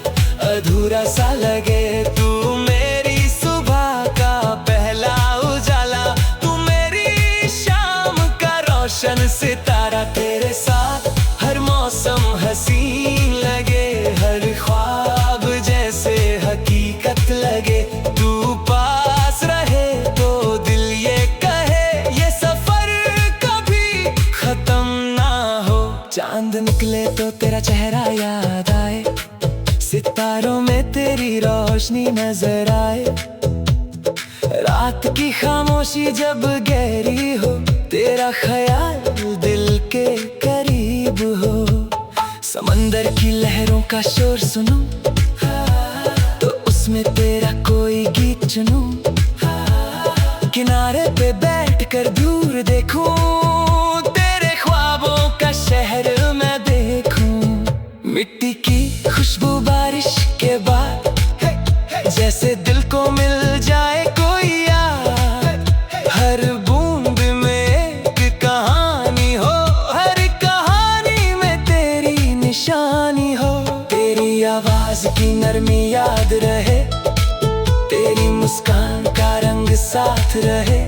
अधूरा सा लगे। तू मेरी सुबह का पहला उजाला, तू मेरी शाम का रोशन सितारा। तेरे साथ हर मौसम हसीन लगे, हर ख्वाब जैसे हकीकत लगे। तू पास रहे तो दिल ये कहे, ये सफर कभी खत्म ना हो। चांद निकले तो तेरा चेहरा याद आए, सितारों में तेरी रोशनी नजर आए। रात की खामोशी जब गहरी हो, तेरा ख्याल दिल के करीब हो। समंदर की लहरों का शोर सुनूं, तो उसमें तेरा कोई गीत चुनूं। किनारे पे बैठकर दूर देखूं, तेरे ख्वाबों का शहर मैं देखूं। मिट्टी की खुशबू बारिश के बाद, जैसे दिल को मिल जाए कोई याद। हर बूंद में एक कहानी हो, हर कहानी में तेरी निशानी हो। तेरी आवाज की नरमी याद रहे, तेरी मुस्कान का रंग साथ रहे।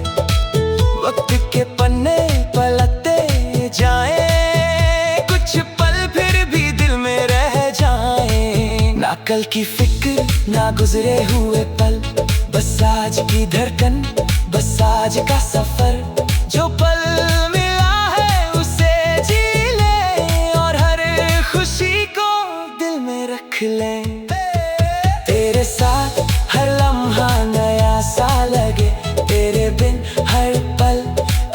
वक्त के पन्ने पलटते जाए, कुछ पल फिर भी दिल में रह जाए। ना कल की फिक्र ना गुजरे हुए पल, बस आज की धड़कन, बस आज का सफर। जो पल मिला है उसे जी ले, और हर खुशी को दिल में रख ले। तेरे साथ हर लम्हा नया सा लगे, तेरे बिन हर पल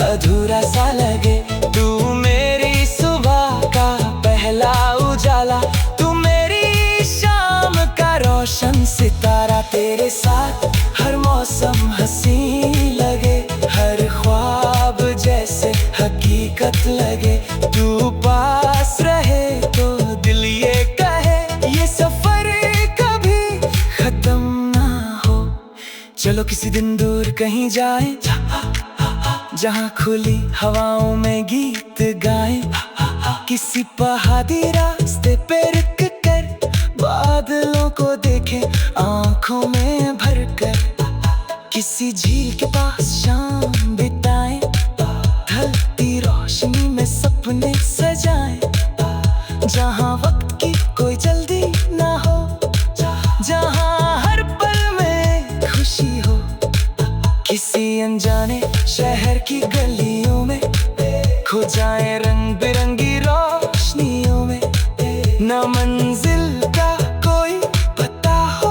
अधूरा सा लगे। तू मेरी सुबह का पहला उजाला, तू मेरी शाम का रोशन सितारा। तेरे साथ हर मौसम हसीन लगे, हर ख्वाब जैसे हकीकत लगे। तू पास रहे तो दिल ये कहे, ये सफर कभी खत्म ना हो। चलो किसी दिन दूर कहीं जाए, जहाँ खुली हवाओं में गीत गाए। किसी पहाड़ी रास्ते पे रुक कर बादलों को देखे आंखों में भर कर। किसी झील के पास शाम बिताए, ढलती रोशनी में सपने शहर की गलियों में, खो जाए रंग बिरंगी रोशनियों में। न मंजिल का कोई पता हो,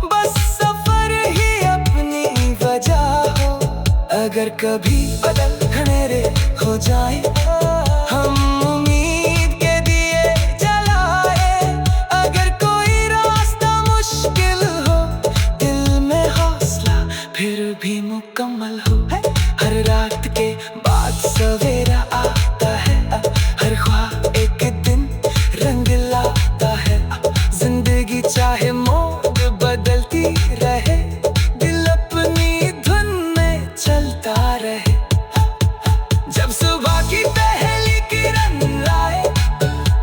बस सफर ही अपनी वजह हो। अगर कभी बदल घनेरे हो जाए, हम उम्मीद के दिए जलाए। अगर कोई रास्ता मुश्किल हो, दिल में हौसला फिर भी मुकम्मल हो। हर रात के बाद सवेरा आता है, हर ख्वाब एक दिन रंग लाता है। जिंदगी चाहे मोड़ बदलती रहे, दिल अपनी धुन में चलता रहे। जब सुबह की पहली किरण आए,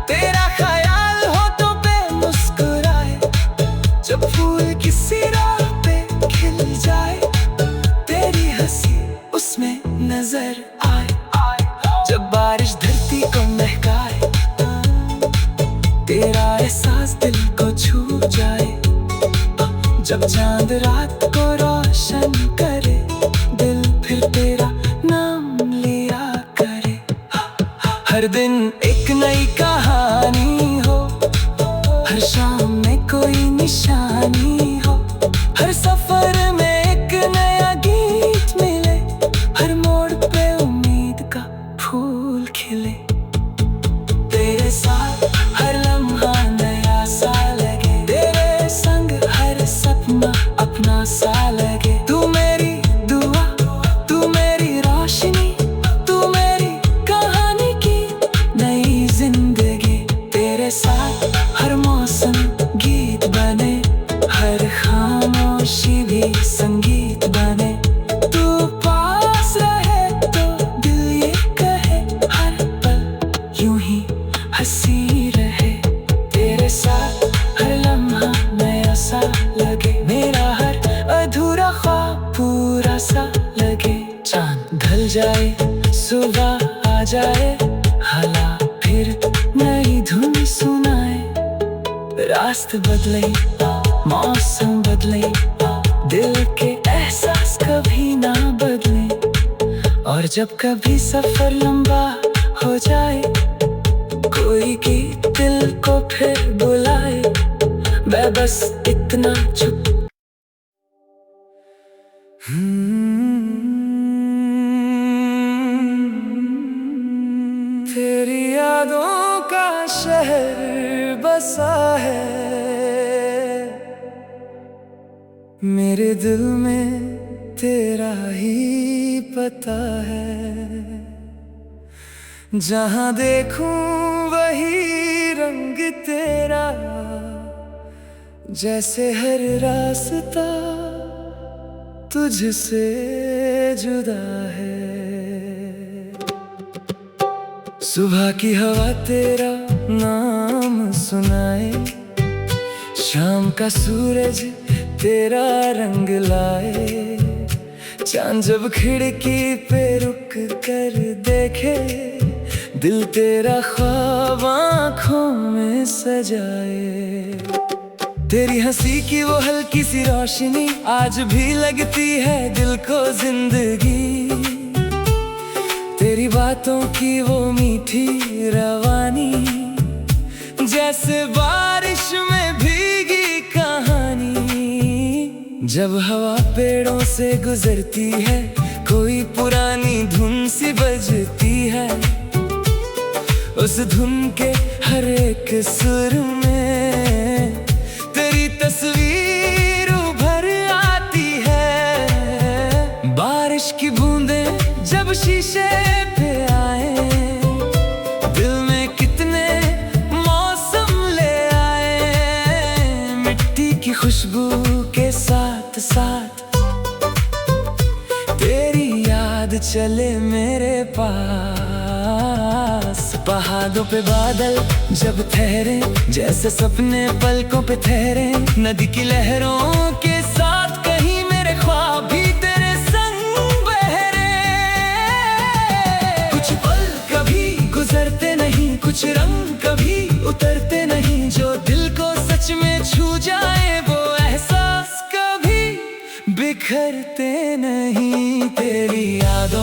तेरा ख्याल होठों पे मुस्कुराए। जब फूल किसी राह पे खिल जाए, तेरी हंसी उसमें नजर आए। जब बारिश धरती को महकाए, तेरा एहसास दिल को छू जाए। जब चांद रात को रोशन करे, दिल फिर तेरा नाम लिया करे। हर दिन एक नई कहानी हो, हर शाम में कोई निशानी हो। हर सफर में एक नया गीत मिले, हर मोड़ पे उम्मीद का फूल खिले। तेरे साथ हर लम्हा नया सा लगे, तेरे संग हर सपना अपना सा लगे। तू मेरी दुआ, तू मेरी रोशनी, तू मेरी कहानी की नई जिंदगी। तेरे साथ हर मौसम गीत बने, हर खामोशी भी संगीत बने। तू पास रहे तो दिल ये कहे, हर पल यूं ही हंसी रहे। तेरे साथ हर लम्हा नया सा लगे, मेरा हर अधूरा ख्वाब पूरा सा लगे। चांद ढल जाए, सुबह आ जाए, हला फिर नई धुन सुनाए। रास्ते बदले, मौसम बदले, दिल के एहसास कभी ना बदले। और जब कभी सफर लंबा हो जाए, कोई गीत दिल को फिर बुलाए। मैं बस इतना चुप। तेरी यादों का शहर बसा है मेरे दिल में, तेरा ही पता है। जहाँ देखूं वही रंग तेरा, जैसे हर रास्ता तुझसे जुदा है। सुबह की हवा तेरा नाम सुनाए, शाम का सूरज तेरा रंग लाए। चांद जब खिड़की पे रुक कर देखे, दिल तेरा ख्वाब आँखों में सजाए। तेरी हंसी की वो हल्की सी रोशनी आज भी लगती है दिल को जिंदगी। तेरी बातों की वो मीठी रवानी, जैसे बारिश में भीगी कहानी। जब हवा पेड़ों से गुजरती है, कोई पुरानी धुन सी बजती है। उस धुन के हर एक सुर में तेरी तस्वीर उभर आती है। बारिश की बूंदें जब शीशे पे आए, दिल में कितने मौसम ले आए। मिट्टी की खुशबू के साथ साथ तेरी याद चले मेरे पास। पहाड़ों पे बादल जब ठहरे, जैसे सपने पलकों पे ठहरे। नदी की लहरों के साथ कहीं मेरे ख्वाब भी तेरे संग बहरे। कुछ पल कभी गुजरते नहीं, कुछ रंग कभी उतरते नहीं। जो दिल को सच में छू जाए, वो एहसास कभी बिखरते नहीं। तेरी यादों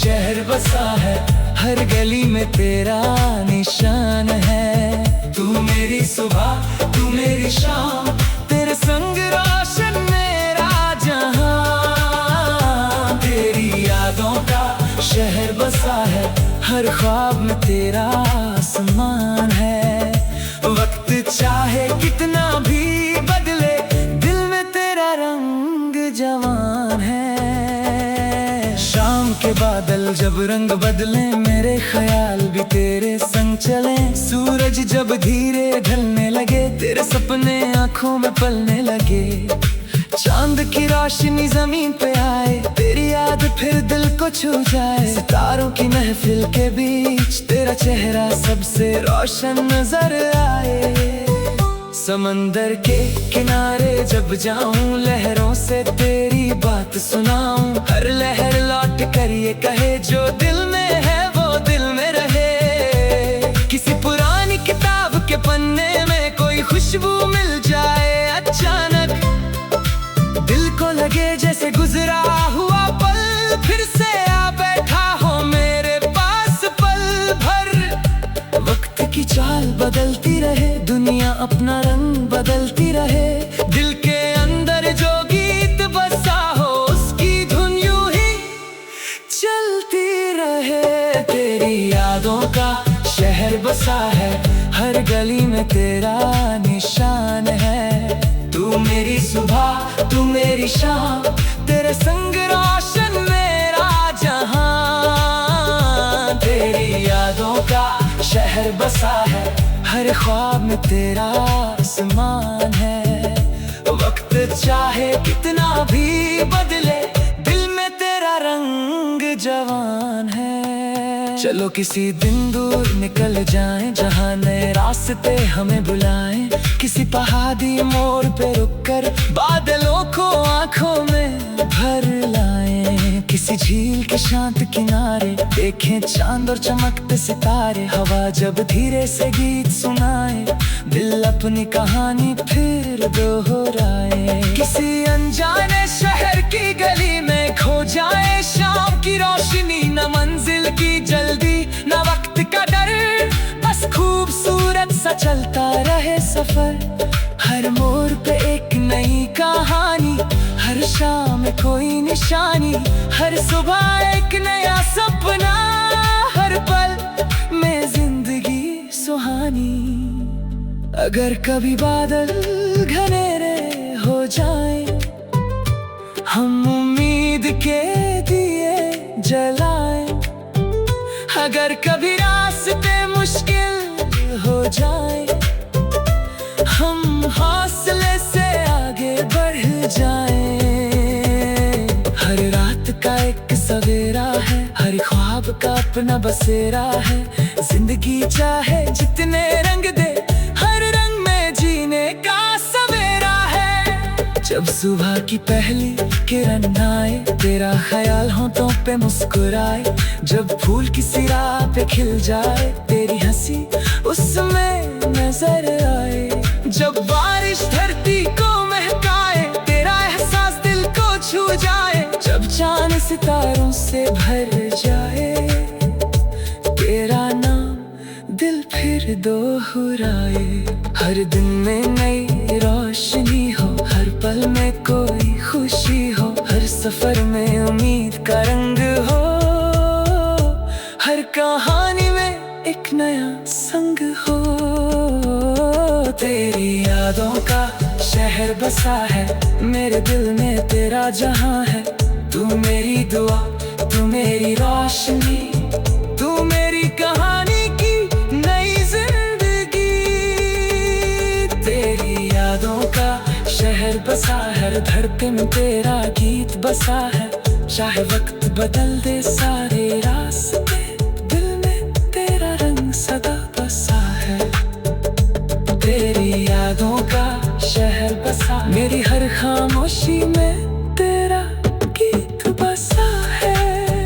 शहर बसा है, हर गली में तेरा निशान है। तू मेरी सुबह, तू मेरी शाम, तेरे संग रोशन मेरा जहां। तेरी यादों का शहर बसा है, हर ख्वाब में तेरा आसमान है। वक्त चाहे कितना भी बदले, दिल में तेरा रंग जवान है। शाम के बादल जब रंग बदले, मेरे ख्याल भी तेरे संग चले। सूरज जब धीरे ढलने लगे, तेरे सपने आंखों में पलने लगे। चांद की रोशनी जमीन पे आए, तेरी याद फिर दिल को छू जाए। सितारों की महफिल के बीच तेरा चेहरा सबसे रोशन नजर आए। समंदर के किनारे जब जाऊं, लहरों से तेरी बात सुनाऊं। हर लहर लौट कर ये कहे, जो दिल में है वो दिल में रहे। किसी पुरानी किताब के पन्ने में कोई खुशबू मिल जाए अचानक, दिल को लगे जैसे गुजरा हुआ पल फिर से आ बैठा हो मेरे पास पल भर। वक्त की चाल बदलती रहे, दुनिया अपना रंग बदलती रहे। दिल के अंदर जो गीत बसा हो, उसकी धुन यूं ही चलती रहे। तेरी यादों का शहर बसा है, हर गली में तेरा निशान है। तू मेरी सुबह, तू मेरी शाम, तेरे संग रोशन मेरा जहां। तेरी यादों का शहर बसा है, हर ख्वाब में तेरा आसमान है। वक्त चाहे कितना भी बदले, दिल में तेरा रंग जवान है। चलो किसी दिन दूर निकल जाएं, जहां नए रास्ते हमें बुलाएं। किसी पहाड़ी मोड़ पे रुककर बादलों को आंखों में भर लाएं। किसी झील के शांत किनारे देखें चांद और चमकते सितारे। हवा जब धीरे से गीत सुनाए, दिल अपनी कहानी फिर दोहराए। किसी अनजाने शहर की गली में खो जाए शाम की रोशनी। न मंजिल की जल्दी, न वक्त का डर, बस खूबसूरत सा चलता रहे सफर। हर मोड़ पे एक नई कहानी, हर शाम में कोई निशानी। हर सुबह एक नया सपना, हर पल में जिंदगी सुहानी। अगर कभी बादल घनेरे हो जाएं, हम उम्मीद के दिए जलाएं। अगर कभी रास्ते मुश्किल हो जाए, हम हौसले से आगे बढ़ जाएं। हर रात का एक सवेरा है, हर ख्वाब का अपना बसेरा है। जिंदगी चाहे जितने रंग दे, हर रंग में जीने का सवेरा है। जब सुबह की पहली किरण आए, तेरा ख्याल होठों पे मुस्कुराए। जब फूल किसी राह पे खिल जाए, तेरी हंसी उसमें नजर आए। जब बारिश धरती को महकाए, तेरा एहसास दिल को छू जाए। जब चांद सितारों से भर जाए, तेरा नाम दिल फिर दोहराए। हर दिन में नई रोशनी हो, हर पल में कोई खुशी हो। हर सफर में उम्मीद का रंग हो, हर कहानी में एक नया संग हो। तेरी यादों का शहर बसा है, मेरे दिल में तेरा जहां है। तू मेरी दुआ, तू मेरी रोशनी, तू मेरी कहानी की नई जिंदगी। तेरी यादों का शहर बसा है, हर धड़कन में तेरा गीत बसा है। चाहे वक्त बदल दे सारे रास्ते, दिल में तेरा रंग सदा बसा है। तेरी यादों का शहर बसा, मेरी हर खामोशी में तेरा गीत बसा है।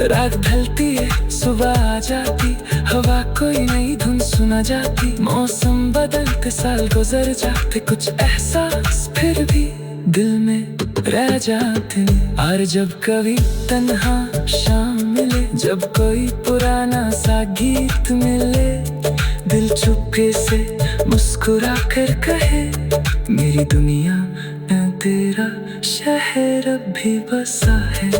रात ढलती है, सुबह आ जाती, हवा कोई नई धुन सुना जाती। मौसम बदलते, साल गुजर जाते, कुछ एहसास फिर भी दिल में रह जाते। और जब कभी तन्हा शाम जब कोई पुराना सा गीत मिले, दिल चुपके से मुस्कुरा कर कहे, मेरी दुनिया में तेरा शहर अब भी बसा है।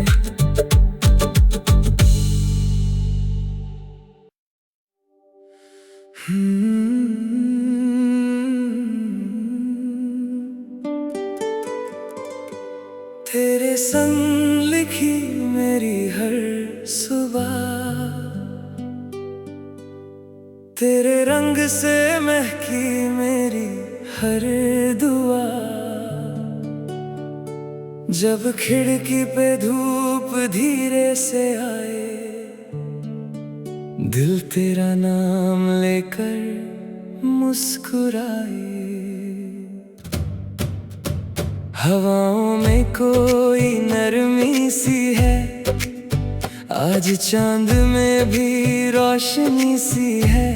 तेरे संग लिखी मेरी हर सुबह, तेरे रंग से महकी मेरी हर दुआ। जब खिड़की पे धूप धीरे से आए, दिल तेरा नाम लेकर मुस्कुराए। हवाओं में कोई नरमी सी है, आज चांद में भी रोशनी सी है।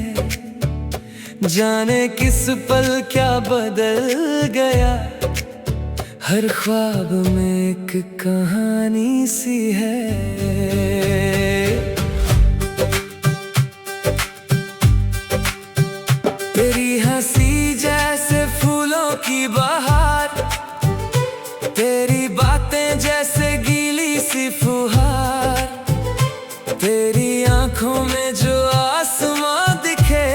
जाने किस पल क्या बदल गया, हर ख्वाब में एक कहानी सी है। तेरी हंसी जैसे फूलों की बहार, तेरी बातें जैसे गीली सी फुहार। तेरी आंखों में जो आसमां दिखे,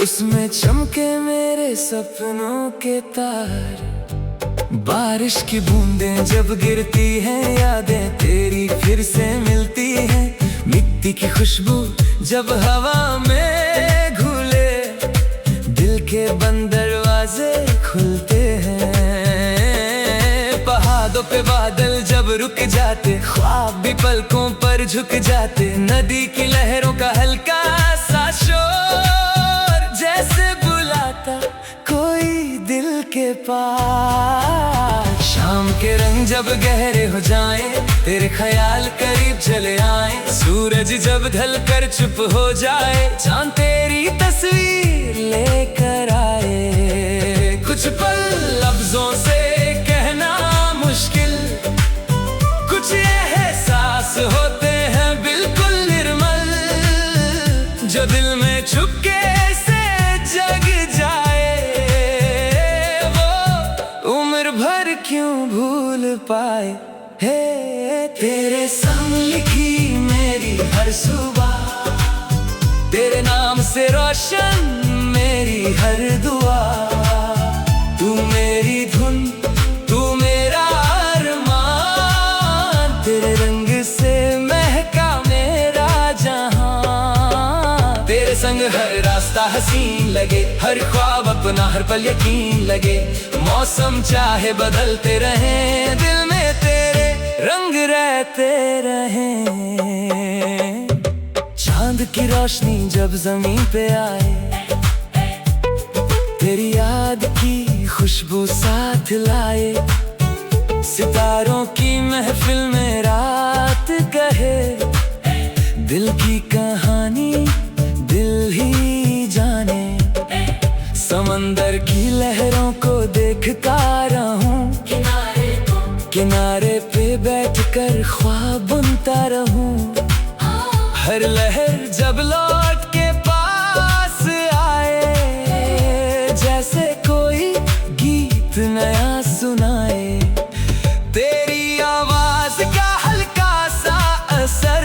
उसमें चमके मेरे सपनों के तार। बारिश की बूंदें जब गिरती हैं, यादें तेरी फिर से मिलती हैं। मिट्टी की खुशबू जब हवा में घुले, दिल के बंद दरवाजे खुलते हैं। पहाड़ों पे बादल जब रुक जाते, ख्वाब भी पलकों पर झुक जाते। नदी की लहरों का हल्का सा शोर जैसे बुलाता कोई दिल के पास। शाम के रंग जब गहरे हो जाएं, तेरे ख्याल करीब चले आए। सूरज जब ढल कर चुप हो जाए, चांद तेरी तस्वीर लेकर आए। कुछ पल लफ्जों से कहना मुश्किल, कुछ एहसास होते हैं बिल्कुल निर्मल, जो दिल में चुपके से जग जाए। वो उम्र भर क्यों भूल पाए। हे तेरे संग लिखी मेरी हर सुबह, तेरे नाम से रोशन मेरी हर दुआ। तू मेरी धुन, तू मेरा अरमान, तेरे रंग से महका मेरा जहां। तेरे संग हर रास्ता हसीन लगे, हर ख्वाब अपना हर पल यकीन लगे। मौसम चाहे बदलते रहें, दिल में तेरे रंग रहते रहें। चांद की रोशनी जब जमीन पे आए, तेरी याद की खुशबू साथ लाए। सितारों की महफिल में रात कहे, दिल की कहानी दिल ही जाने। समंदर की लहरों को देखता रहूं, किनारे पे बैठकर ख्वाब बुनता रहूं। हर लहर जब लौट के पास आए, जैसे कोई गीत नया सुनाए। तेरी आवाज का हल्का सा असर,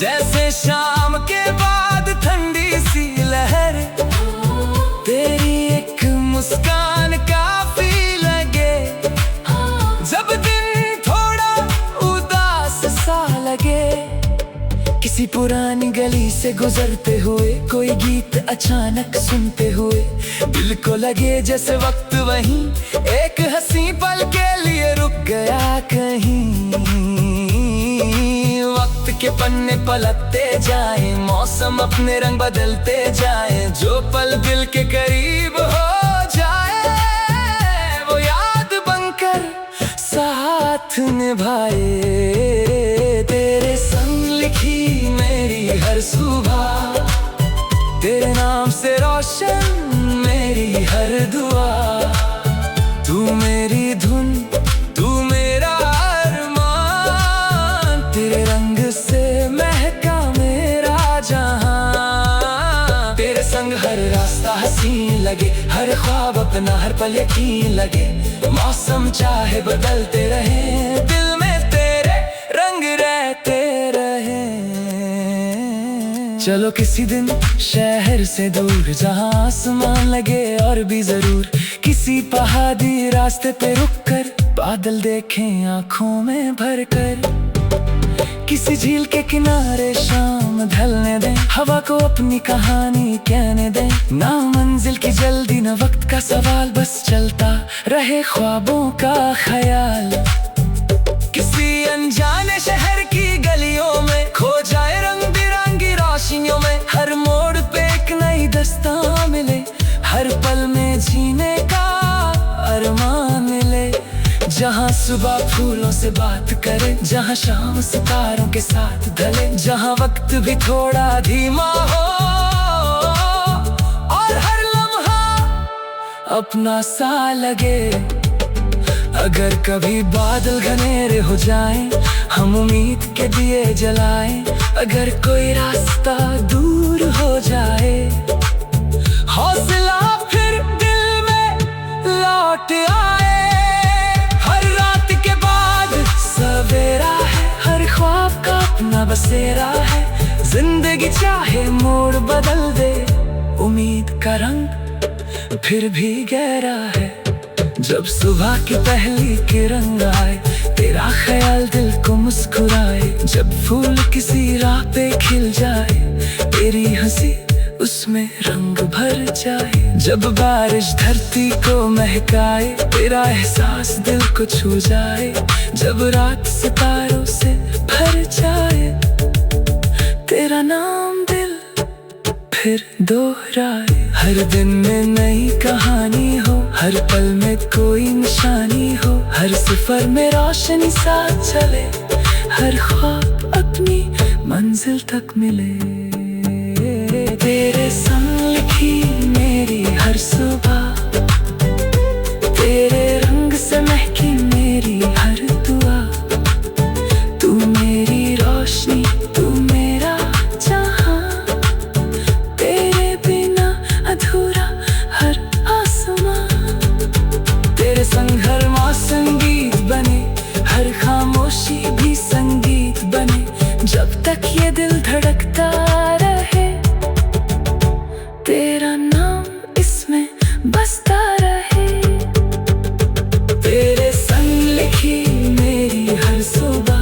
जैसे शाम के बाद ठंडी सी लहर। तेरी एक मुस्कान काफी लगे, जब दिन थोड़ा उदास सा लगे। किसी पुरानी गली से गुजरते हुए, कोई गीत अचानक सुनते हुए, दिल को लगे जैसे वक्त वहीं एक हंसी पल के लिए रुक गया कहीं। वक्त के पन्ने पलटते जाए, मौसम अपने रंग बदलते जाए। जो पल दिल के करीब हो जाए, वो याद बनकर साथ निभाए। तेरे संग लिखी मेरी हर सुबह, तेरे नाम से रोशन मेरी हर दुआ। तू मेरी धुन, तू मेरा अरमान, तेरे रंग लगे, हर ख्वाब अपना हर पल यकीन लगे। मौसम चाहे बदलते रहे, दिल में तेरे रंग रहते रहे। चलो किसी दिन शहर से दूर, जहाँ आसमान लगे और भी जरूर, किसी पहाड़ी रास्ते पे रुक कर बादल देखें आंखों में भरकर। किसी झील के किनारे शाम ढलने दें, हवा को अपनी कहानी कहने दें। ना मंजिल की जल्दी ना वक्त का सवाल, बस चलता रहे ख्वाबों का ख्याल। किसी अनजाने शहर की गलियों में खो जाए रंग बिरंगी रोशनियों में। हर मोड़ पे एक नई दास्तां मिले, हर पल में जीने का अरमान मिले। जहाँ सुबह फूलों से बात करे, जहाँ शाम सितारों के साथ ढले, जहाँ वक्त भी थोड़ा धीमा हो और हर लम्हा अपना सा लगे। अगर कभी बादल घनेरे हो जाएं, हम उम्मीद के दिए जलाएं। अगर कोई रास्ता दूर हो जाए, हौसला फिर दिल में लौट आए। हर रात के बाद सवेरा है, हर ख्वाब का अपना बसेरा है। जिंदगी चाहे मोड़ बदल दे, उम्मीद का रंग फिर भी गहरा है। जब सुबह की पहली किरण आए, तेरा ख्याल दिल को मुस्कुराए। जब फूल किसी राह पे खिल जाए, तेरी हंसी उसमें रंग भर जाए। जब बारिश धरती को महकाए, तेरा एहसास दिल को छू जाए। जब रात सितारों से भर जाए, तेरा नाम दिल फिर दोहराए। हर दिन में नई कहानी हो, हर पल में कोई निशानी हो। हर सफर में रोशनी साथ चले, हर ख्वाब अपनी मंजिल तक मिले। तेरे संग लिखी मेरी हर सुबह, तेरे रंग से महकी मेरी हर दुआ। तू मेरी रोशनी, तू मेरा जहां, तेरे बिना अधूरा हर आसमां। तेरे संग हर मौसम गीत बने, हर खामोशी भी संगीत बने। जब तक ये दिल धड़कता रहे, तेरा नाम इसमें बसता रहे। तेरे संग लिखी मेरी हर सुबह,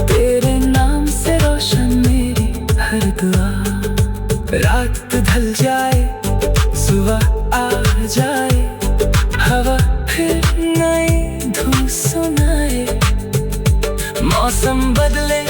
तेरे नाम से रोशन मेरी हर दुआ। रात ढल जाए, सुबह आ जाए, हवा फिर नई धुन सुनाए। मौसम बदले